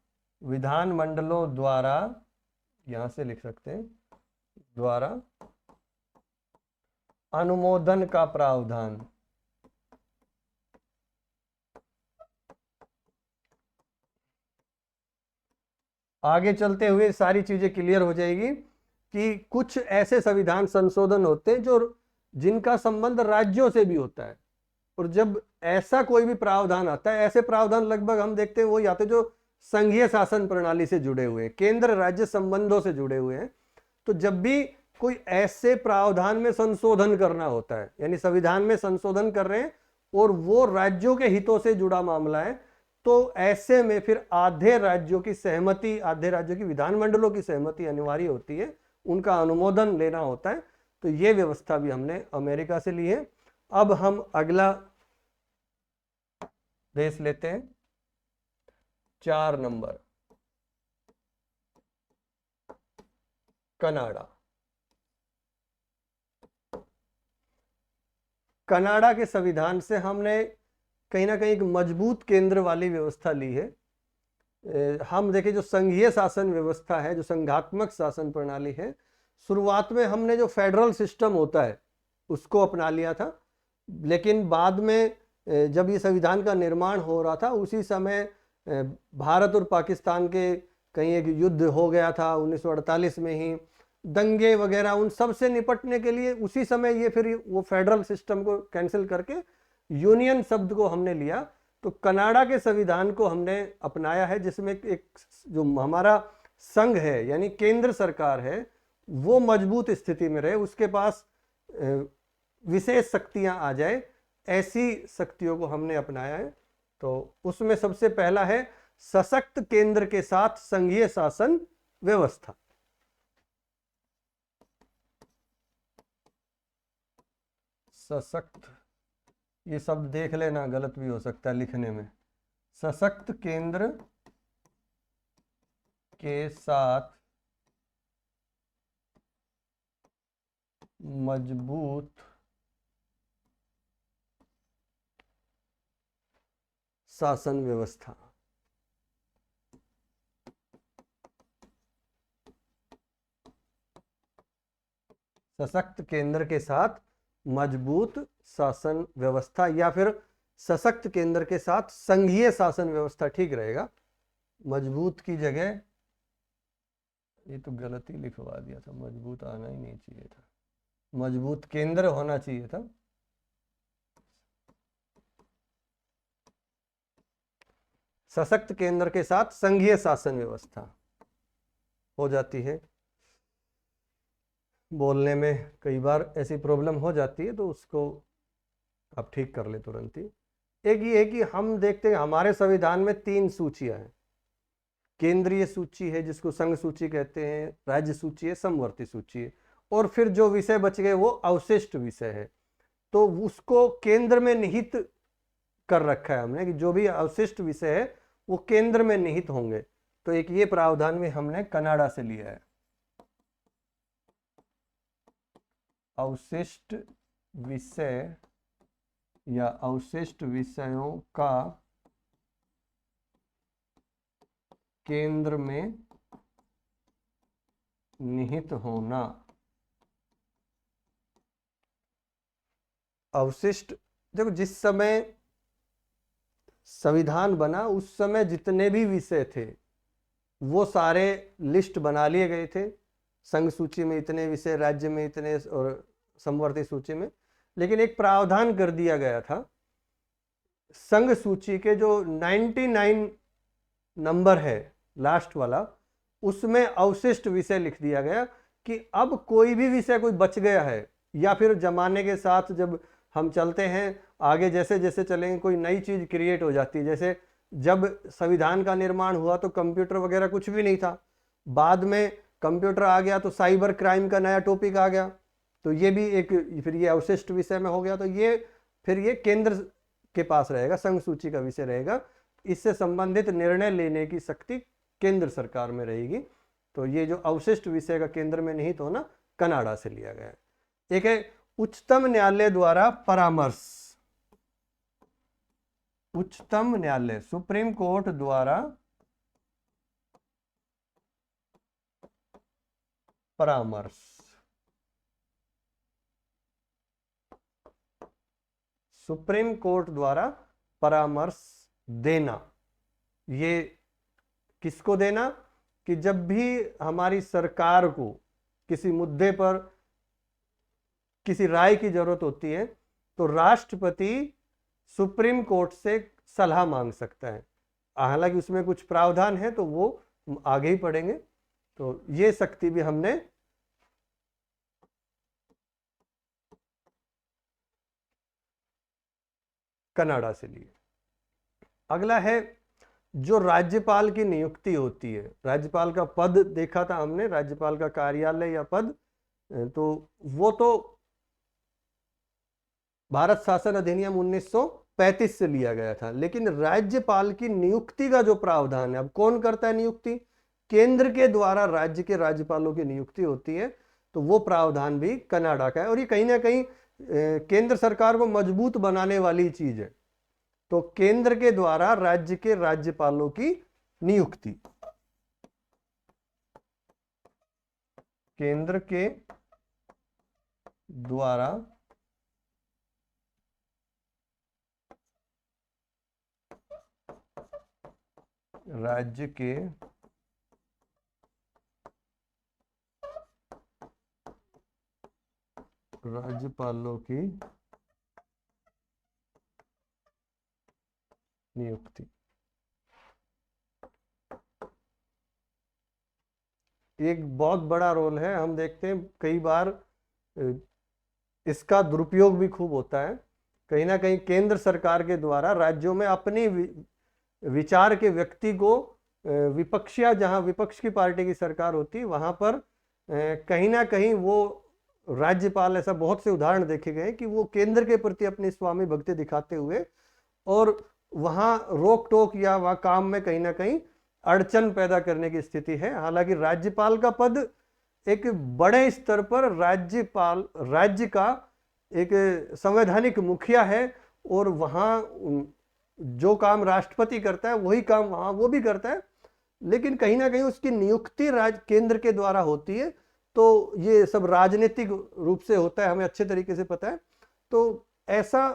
विधान मंडलों द्वारा, यहां से लिख सकते हैं, द्वारा अनुमोदन का प्रावधान। आगे चलते हुए सारी चीजें क्लियर हो जाएगी कि कुछ ऐसे संविधान संशोधन होते हैं जो जिनका संबंध राज्यों से भी होता है, और जब ऐसा कोई भी प्रावधान आता है, ऐसे प्रावधान लगभग हम देखते हैं वही आते हैं जो संघीय शासन प्रणाली से जुड़े हुए हैं, केंद्र राज्य संबंधों से जुड़े हुए हैं। तो जब भी कोई ऐसे प्रावधान में संशोधन करना होता है, यानी संविधान में संशोधन कर रहे हैं और वो राज्यों के हितों से जुड़ा मामला है, तो ऐसे में फिर आधे राज्यों की सहमति, आधे राज्यों की विधानमंडलों की सहमति अनिवार्य होती है, उनका अनुमोदन लेना होता है। तो ये व्यवस्था भी हमने अमेरिका से ली है। अब हम अगला देश लेते हैं, 4 नंबर, कनाडा। कनाडा के संविधान से हमने कहीं ना कहीं एक मजबूत केंद्र वाली व्यवस्था ली है। हम देखें जो संघीय शासन व्यवस्था है, जो संघात्मक शासन प्रणाली है, शुरुआत में हमने जो फेडरल सिस्टम होता है उसको अपना लिया था, लेकिन बाद में जब ये संविधान का निर्माण हो रहा था उसी समय भारत और पाकिस्तान के कहीं एक युद्ध हो गया था 1948 में ही, दंगे वगैरह, उन सब से निपटने के लिए उसी समय ये फिर वो फेडरल सिस्टम को कैंसिल करके यूनियन शब्द को हमने लिया। तो कनाडा के संविधान को हमने अपनाया है, जिसमें एक जो हमारा संघ है यानी केंद्र सरकार है वो मजबूत स्थिति में रहे, उसके पास विशेष शक्तियां आ जाए, ऐसी शक्तियों को हमने अपनाया है। तो उसमें सबसे पहला है सशक्त केंद्र के साथ संघीय शासन व्यवस्था। सशक्त, ये शब्द देख लेना, गलत भी हो सकता है लिखने में। सशक्त केंद्र के साथ मजबूत शासन व्यवस्था। सशक्त केंद्र के साथ मजबूत शासन व्यवस्था, या फिर सशक्त केंद्र के साथ संघीय शासन व्यवस्था ठीक रहेगा। मजबूत की जगह ये तो गलती लिखवा दिया था, मजबूत आना ही नहीं चाहिए था, मजबूत केंद्र होना चाहिए था। सशक्त केंद्र के साथ संघीय शासन व्यवस्था हो जाती है। बोलने में कई बार ऐसी प्रॉब्लम हो जाती है, तो उसको अब ठीक कर ले तुरंत ही। एक ये है कि हम देखते हैं हमारे संविधान में 3 सूचियां हैं। केंद्रीय सूची है जिसको संघ सूची कहते हैं, राज्य सूची है, समवर्ती सूची है, और फिर जो विषय बच गए वो अवशिष्ट विषय है। तो उसको केंद्र में निहित कर रखा है हमने कि जो भी अवशिष्ट विषय है वो केंद्र में निहित होंगे। तो एक ये प्रावधान भी हमने कनाडा से लिया है। अवशिष्ट विषय या अवशिष्ट विषयों का केंद्र में निहित होना। अवशिष्ट, देखो जिस समय संविधान बना उस समय जितने भी विषय थे वो सारे लिस्ट बना लिए गए थे। संघ सूची में इतने विषय, राज्य में इतने, और समवर्ती सूची में। लेकिन एक प्रावधान कर दिया गया था, संघ सूची के जो 99 नंबर है लास्ट वाला, उसमें अवशिष्ट विषय लिख दिया गया कि अब कोई भी विषय कोई बच गया है, या फिर जमाने के साथ जब हम चलते हैं आगे, जैसे जैसे चलेंगे कोई नई चीज क्रिएट हो जाती है। जैसे जब संविधान का निर्माण हुआ तो कंप्यूटर वगैरह कुछ भी नहीं था, बाद में कंप्यूटर आ गया तो साइबर क्राइम का नया टॉपिक आ गया, तो ये भी एक, फिर ये अवशिष्ट विषय में हो गया। तो ये फिर ये केंद्र के पास रहेगा, संघ सूची का विषय रहेगा। इससे संबंधित निर्णय लेने की शक्ति केंद्र सरकार में रहेगी। तो ये जो अवशिष्ट विषय का केंद्र में निहित होना कनाडा से लिया गया है। एक है उच्चतम न्यायालय द्वारा परामर्श। उच्चतम न्यायालय, सुप्रीम कोर्ट द्वारा परामर्श। सुप्रीम कोर्ट द्वारा परामर्श देना, ये किसको देना कि जब भी हमारी सरकार को किसी मुद्दे पर किसी राय की जरूरत होती है तो राष्ट्रपति सुप्रीम कोर्ट से सलाह मांग सकता है। हालांकि उसमें कुछ प्रावधान है तो वो आगे ही पढ़ेंगे। तो ये शक्ति भी हमने कनाडा से ली। अगला है जो राज्यपाल की नियुक्ति होती है। राज्यपाल का पद देखा था हमने, राज्यपाल का कार्यालय या पद, तो वो तो भारत शासन अधिनियम 1935 से लिया गया था। लेकिन राज्यपाल की नियुक्ति का जो प्रावधान है, अब कौन करता है नियुक्ति? केंद्र के द्वारा राज्य के राज्यपालों की नियुक्ति होती है। तो वो प्रावधान भी कनाडा का है, और ये कहीं ना कहीं केंद्र सरकार को मजबूत बनाने वाली चीज है। तो केंद्र के द्वारा राज्य के राज्यपालों की नियुक्ति, केंद्र के द्वारा राज्य के राज्यपालों की नियुक्ति। एक बहुत बड़ा रोल है। हम देखते हैं कई बार इसका दुरुपयोग भी खूब होता है। कहीं ना कहीं केंद्र सरकार के द्वारा राज्यों में अपनी विचार के व्यक्ति को विपक्षिया, जहां विपक्ष की पार्टी की सरकार होती, वहां पर कहीं ना कहीं वो राज्यपाल, ऐसा बहुत से उदाहरण देखे गए कि वो केंद्र के प्रति अपनी स्वामी भक्ति दिखाते हुए और वहां रोक टोक या वहां काम में कहीं ना कहीं अड़चन पैदा करने की स्थिति है। हालांकि राज्यपाल का पद एक बड़े स्तर पर राज्यपाल, राज्य का एक संवैधानिक मुखिया है, और वहां जो काम राष्ट्रपति करता है वही काम वहां वो भी करता है। लेकिन कहीं ना कहीं उसकी नियुक्ति केंद्र के द्वारा होती है। तो ये सब राजनीतिक रूप से होता है, हमें अच्छे तरीके से पता है। तो ऐसा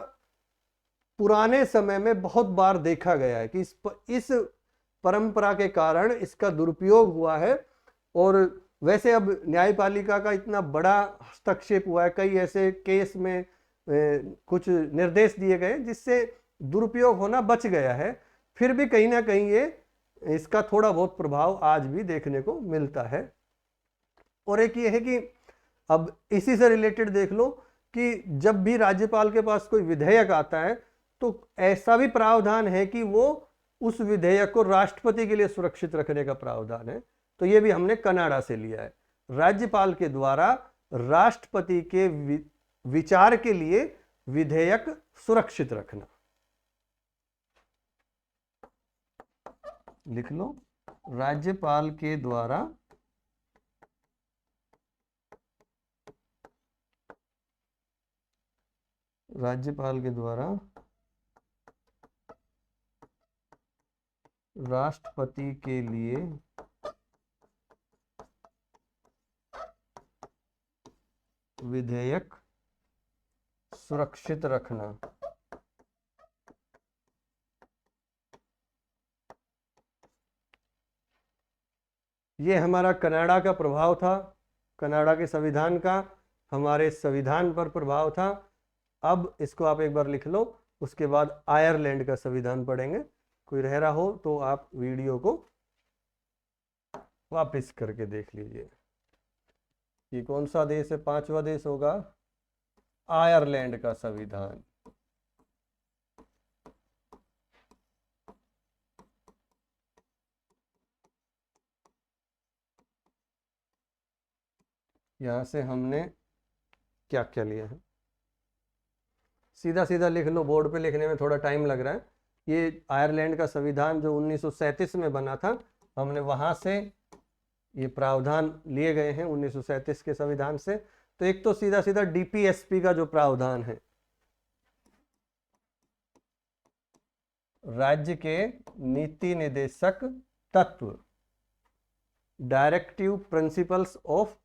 पुराने समय में बहुत बार देखा गया है कि इस परंपरा के कारण इसका दुरुपयोग हुआ है। और वैसे अब न्यायपालिका का इतना बड़ा हस्तक्षेप हुआ है, कई ऐसे केस में कुछ निर्देश दिए गए जिससे दुरुपयोग होना बच गया है। फिर भी कहीं ना कहीं ये इसका थोड़ा बहुत प्रभाव आज भी देखने को मिलता है। और एक ये है कि अब इसी से रिलेटेड देख लो कि जब भी राज्यपाल के पास कोई विधेयक आता है तो ऐसा भी प्रावधान है कि वो उस विधेयक को राष्ट्रपति के लिए सुरक्षित रखने का प्रावधान है। तो ये भी हमने कनाडा से लिया है, राज्यपाल के द्वारा राष्ट्रपति के विचार के लिए विधेयक सुरक्षित रखना। लिख लो, राज्यपाल के द्वारा राष्ट्रपति के लिए विधेयक सुरक्षित रखना। ये हमारा कनाडा का प्रभाव था, कनाडा के संविधान का हमारे संविधान पर प्रभाव था। अब इसको आप एक बार लिख लो, उसके बाद आयरलैंड का संविधान पढ़ेंगे। कोई रह रहा हो तो आप वीडियो को वापस करके देख लीजिए। ये कौन सा देश है? 5वां देश होगा आयरलैंड का संविधान। यहां से हमने क्या क्या लिया है, सीधा सीधा लिख लो, बोर्ड पे लिखने में थोड़ा टाइम लग रहा है। ये आयरलैंड का संविधान जो 1937 में बना था, हमने वहां से ये प्रावधान लिए गए हैं 1937 के संविधान से। तो एक तो सीधा सीधा डीपीएसपी का जो प्रावधान है, राज्य के नीति निर्देशक तत्व, directive principles of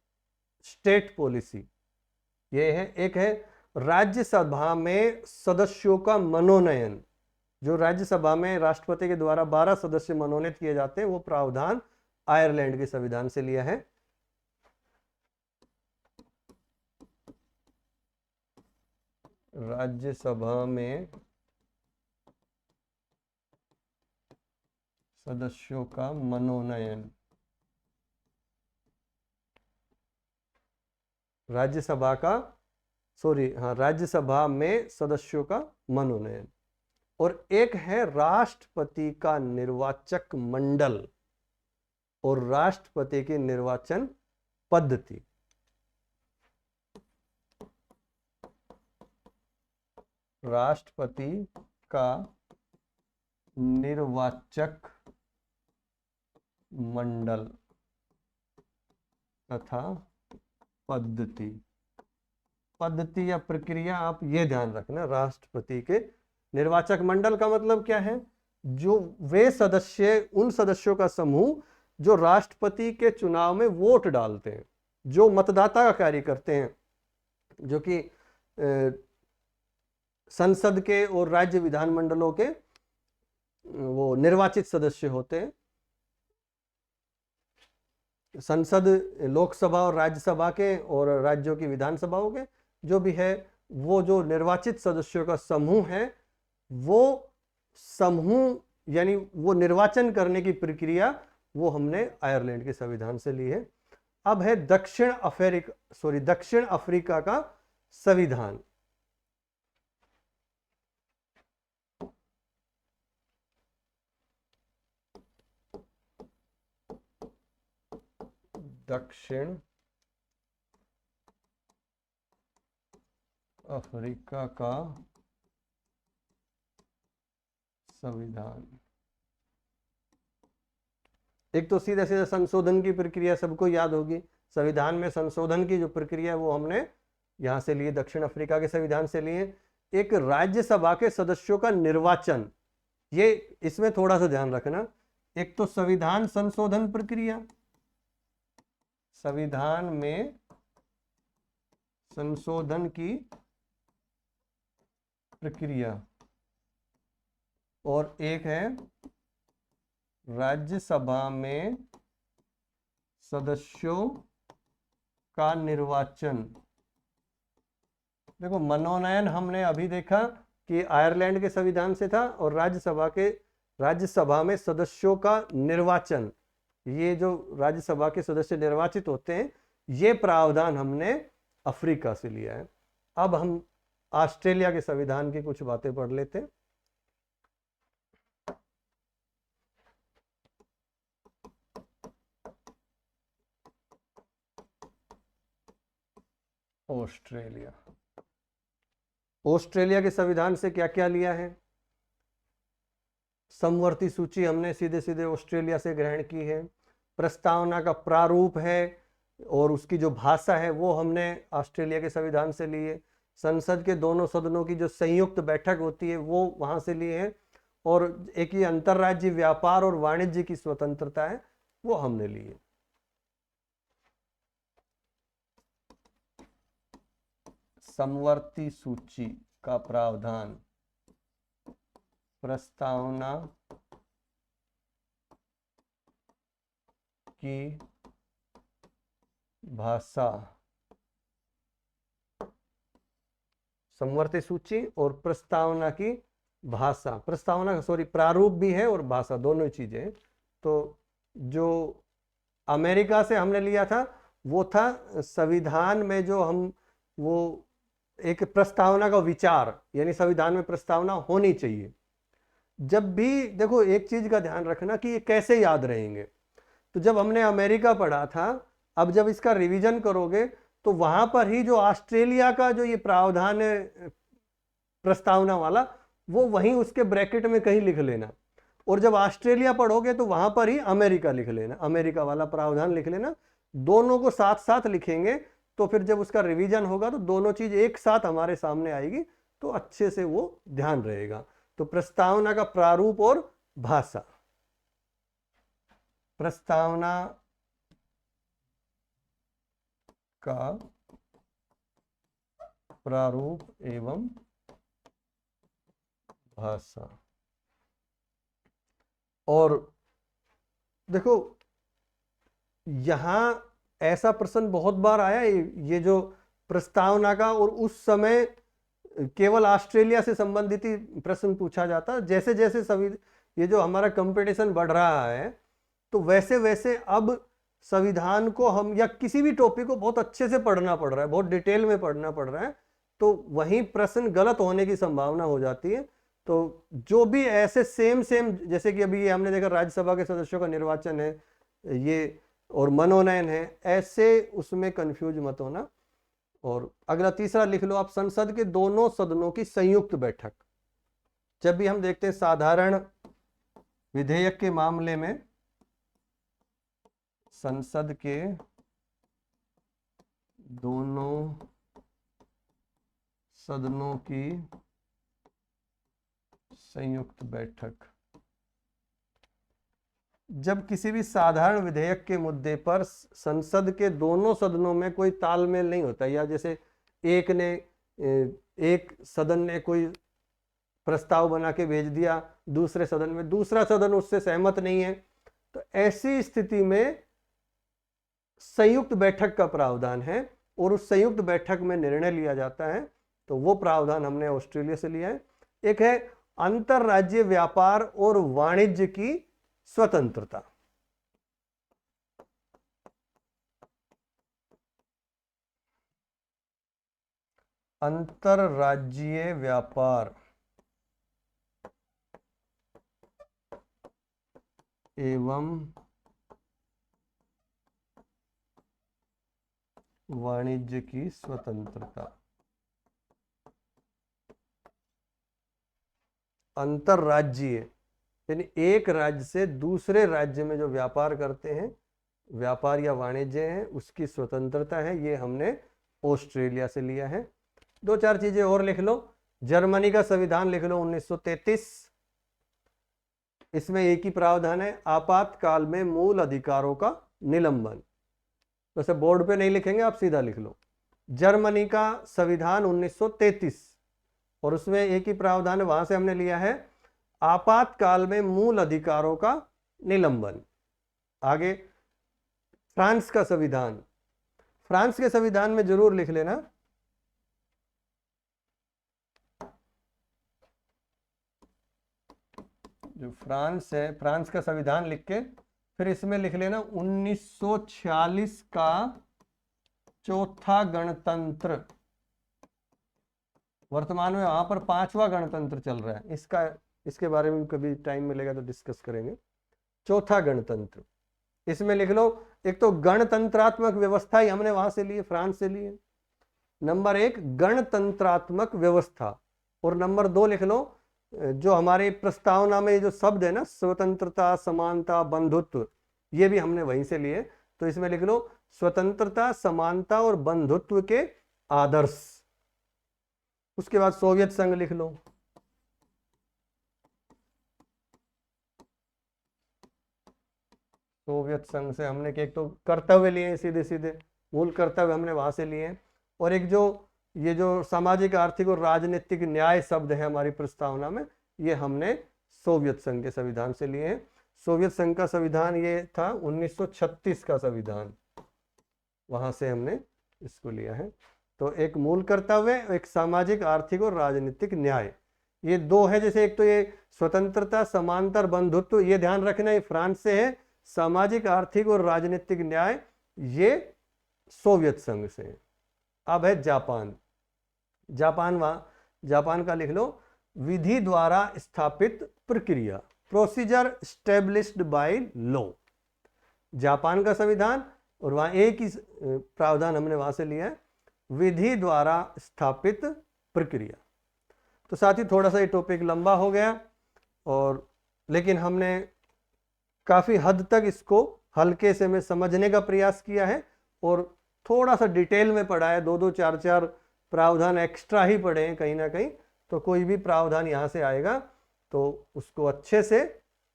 state policy, ये है। एक है राज्यसभा में सदस्यों का मनोनयन, जो राज्यसभा में राष्ट्रपति के द्वारा 12 सदस्य मनोनीत किए जाते हैं, वो प्रावधान आयरलैंड के संविधान से लिया है। राज्यसभा में सदस्यों का मनोनयन, राज्यसभा में सदस्यों का मनोनयन। और एक है राष्ट्रपति का निर्वाचक मंडल और राष्ट्रपति की निर्वाचन पद्धति। राष्ट्रपति का निर्वाचक मंडल तथा पद्धति या प्रक्रिया, आप ये ध्यान रखना। राष्ट्रपति के निर्वाचक मंडल का मतलब क्या है? जो वे सदस्य, उन सदस्यों का समूह जो राष्ट्रपति के चुनाव में वोट डालते हैं, जो मतदाता का कार्य करते हैं, जो कि संसद के और राज्य विधानमंडलों के वो निर्वाचित सदस्य होते हैं। संसद, लोकसभा और राज्यसभा के और राज्यों की विधानसभाओं के जो भी है, वो जो निर्वाचित सदस्यों का समूह है, वो समूह यानी वो निर्वाचन करने की प्रक्रिया वो हमने आयरलैंड के संविधान से ली है। अब है दक्षिण अफ्रीका का संविधान। दक्षिण अफ्रीका का संविधान। एक तो सीधा सीधा संशोधन की प्रक्रिया सबको याद होगी। संविधान में संशोधन की जो प्रक्रिया है वो हमने यहां से लिए, दक्षिण अफ्रीका के संविधान से लिए। एक राज्यसभा के सदस्यों का निर्वाचन, ये इसमें थोड़ा सा ध्यान रखना। एक तो संविधान संशोधन प्रक्रिया, संविधान में संशोधन की प्रक्रिया, और एक है राज्यसभा में सदस्यों का निर्वाचन। देखो, मनोनयन हमने अभी देखा कि आयरलैंड के संविधान से था, और राज्यसभा में सदस्यों का निर्वाचन, ये जो राज्यसभा के सदस्य निर्वाचित होते हैं, ये प्रावधान हमने अफ्रीका से लिया है। अब हम ऑस्ट्रेलिया के संविधान की कुछ बातें पढ़ लेते हैं। ऑस्ट्रेलिया, ऑस्ट्रेलिया के संविधान से क्या क्या लिया है? समवर्ती सूची हमने सीधे सीधे ऑस्ट्रेलिया से ग्रहण की है। प्रस्तावना का प्रारूप है और उसकी जो भाषा है वो हमने ऑस्ट्रेलिया के संविधान से ली है। संसद के दोनों सदनों की जो संयुक्त बैठक होती है वो वहां से लिए है। और एक ये अंतरराज्यीय व्यापार और वाणिज्य की स्वतंत्रता है वो हमने ली है। समवर्ती सूची का प्रावधान, प्रस्तावना की भाषा, समवर्ती सूची और प्रस्तावना की भाषा, प्रस्तावना सॉरी प्रारूप भी है और भाषा, दोनों चीजें हैं। तो जो अमेरिका से हमने लिया था वो था संविधान में जो हम वो एक प्रस्तावना का विचार, यानी संविधान में प्रस्तावना होनी चाहिए। जब भी देखो एक चीज का ध्यान रखना कि ये कैसे याद रहेंगे। तो जब हमने अमेरिका पढ़ा था, अब जब इसका रिवीजन करोगे तो वहां पर ही जो ऑस्ट्रेलिया का जो ये प्रावधान है प्रस्तावना वाला, वो वहीं उसके ब्रैकेट में कहीं लिख लेना। और जब ऑस्ट्रेलिया पढ़ोगे तो वहां पर ही अमेरिका लिख लेना, अमेरिका वाला प्रावधान लिख लेना। दोनों को साथ साथ लिखेंगे तो फिर जब उसका रिवीजन होगा तो दोनों चीज एक साथ हमारे सामने आएगी, तो अच्छे से वो ध्यान रहेगा। तो प्रस्तावना का प्रारूप और भाषा, प्रस्तावना का प्रारूप एवं भाषा। और देखो यहां ऐसा प्रश्न बहुत बार आया, ये जो प्रस्तावना का, और उस समय केवल ऑस्ट्रेलिया से संबंधित ही प्रश्न पूछा जाता। जैसे जैसे सभी ये जो हमारा कंपटीशन बढ़ रहा है तो वैसे वैसे अब संविधान को हम या किसी भी टॉपिक को बहुत अच्छे से पढ़ना पड़ रहा है, बहुत डिटेल में पढ़ना पड़ रहा है। तो वहीं प्रश्न गलत होने की संभावना हो जाती है। तो जो भी ऐसे सेम सेम, जैसे कि अभी ये हमने देखा राज्यसभा के सदस्यों का निर्वाचन है ये और मनोनयन है, ऐसे उसमें कंफ्यूज मत होना। और अगला तीसरा लिख लो आप, संसद के दोनों सदनों की संयुक्त बैठक। जब भी हम देखते हैं साधारण विधेयक के मामले में संसद के दोनों सदनों की संयुक्त बैठक, जब किसी भी साधारण विधेयक के मुद्दे पर संसद के दोनों सदनों में कोई तालमेल नहीं होता, या जैसे एक सदन ने कोई प्रस्ताव बना के भेज दिया दूसरे सदन में, दूसरा सदन उससे सहमत नहीं है, तो ऐसी स्थिति में संयुक्त बैठक का प्रावधान है और उस संयुक्त बैठक में निर्णय लिया जाता है। तो वो प्रावधान हमने ऑस्ट्रेलिया से लिया है। एक है अंतरराज्यीय व्यापार और वाणिज्य की स्वतंत्रता। अंतरराज्यीय व्यापार एवं वाणिज्य की स्वतंत्रता। अंतरराज्यीय यानी एक राज्य से दूसरे राज्य में जो व्यापार करते हैं, व्यापार या वाणिज्य है, उसकी स्वतंत्रता है। ये हमने ऑस्ट्रेलिया से लिया है। दो चार चीजें और लिख लो। जर्मनी का संविधान लिख लो 1933। इसमें एक ही प्रावधान है, आपातकाल में मूल अधिकारों का निलंबन। वैसे बोर्ड पे नहीं लिखेंगे, आप सीधा लिख लो। जर्मनी का संविधान 1933 और उसमें एक ही प्रावधान है, वहां से हमने लिया है आपातकाल में मूल अधिकारों का निलंबन। आगे फ्रांस का संविधान, फ्रांस के संविधान में जरूर लिख लेना जो फ्रांस है, फ्रांस का संविधान लिख के फिर इसमें लिख लेना 1946 का चौथा गणतंत्र वर्तमान में वहां पर 5वां गणतंत्र चल रहा है। इसके बारे में कभी टाइम मिलेगा तो डिस्कस करेंगे। चौथा गणतंत्र, इसमें लिख लो, एक तो गणतंत्रात्मक व्यवस्था ही हमने वहां से लिए, फ्रांस से लिए। नंबर 1 गणतंत्रात्मक व्यवस्था, और नंबर 2 लिख लो, जो हमारे प्रस्तावना में जो शब्द है ना, स्वतंत्रता, समानता, बंधुत्व, ये भी हमने वहीं से लिए। तो इसमें लिख लो स्वतंत्रता, समानता और बंधुत्व के आदर्श। उसके बाद सोवियत संघ लिख लो, सोवियत संघ से हमने एक तो कर्तव्य लिए, सीधे सीधे मूल कर्तव्य हमने वहां से लिए, और एक जो ये जो सामाजिक, आर्थिक और राजनीतिक न्याय शब्द है हमारी प्रस्तावना में, ये हमने सोवियत संघ के संविधान से लिए हैं। सोवियत संघ का संविधान ये था 1936 का संविधान, वहां से हमने इसको लिया है। तो एक मूल कर्तव्य, एक सामाजिक, आर्थिक और राजनीतिक न्याय, ये दो है। जैसे एक तो ये स्वतंत्रता, समानता, बंधुत्व, ये ध्यान रखना, ये फ्रांस से है। सामाजिक, आर्थिक और राजनीतिक न्याय, ये सोवियत संघ से है। अब है जापान। जापान का लिख लो, विधि द्वारा स्थापित प्रक्रिया, procedure established by law. Japan का संविधान, और वहां एक ही प्रावधान हमने वहां से लिया है, विधि द्वारा स्थापित प्रक्रिया। तो साथ ही थोड़ा सा ये टॉपिक लंबा हो गया, और लेकिन हमने काफी हद तक इसको हल्के से में समझने का प्रयास किया है, और थोड़ा सा डिटेल में पढ़ा है। 2-2, 4-4 प्रावधान एक्स्ट्रा ही पढ़े हैं कहीं ना कहीं। तो कोई भी प्रावधान यहाँ से आएगा तो उसको अच्छे से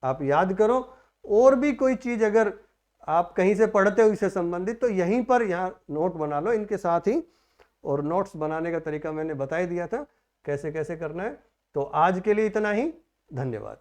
आप याद करो। और भी कोई चीज अगर आप कहीं से पढ़ते हो इससे संबंधित, तो यहीं पर यहाँ नोट बना लो इनके साथ ही। और नोट्स बनाने का तरीका मैंने बता ही दिया था कैसे कैसे करना है। तो आज के लिए इतना ही, धन्यवाद।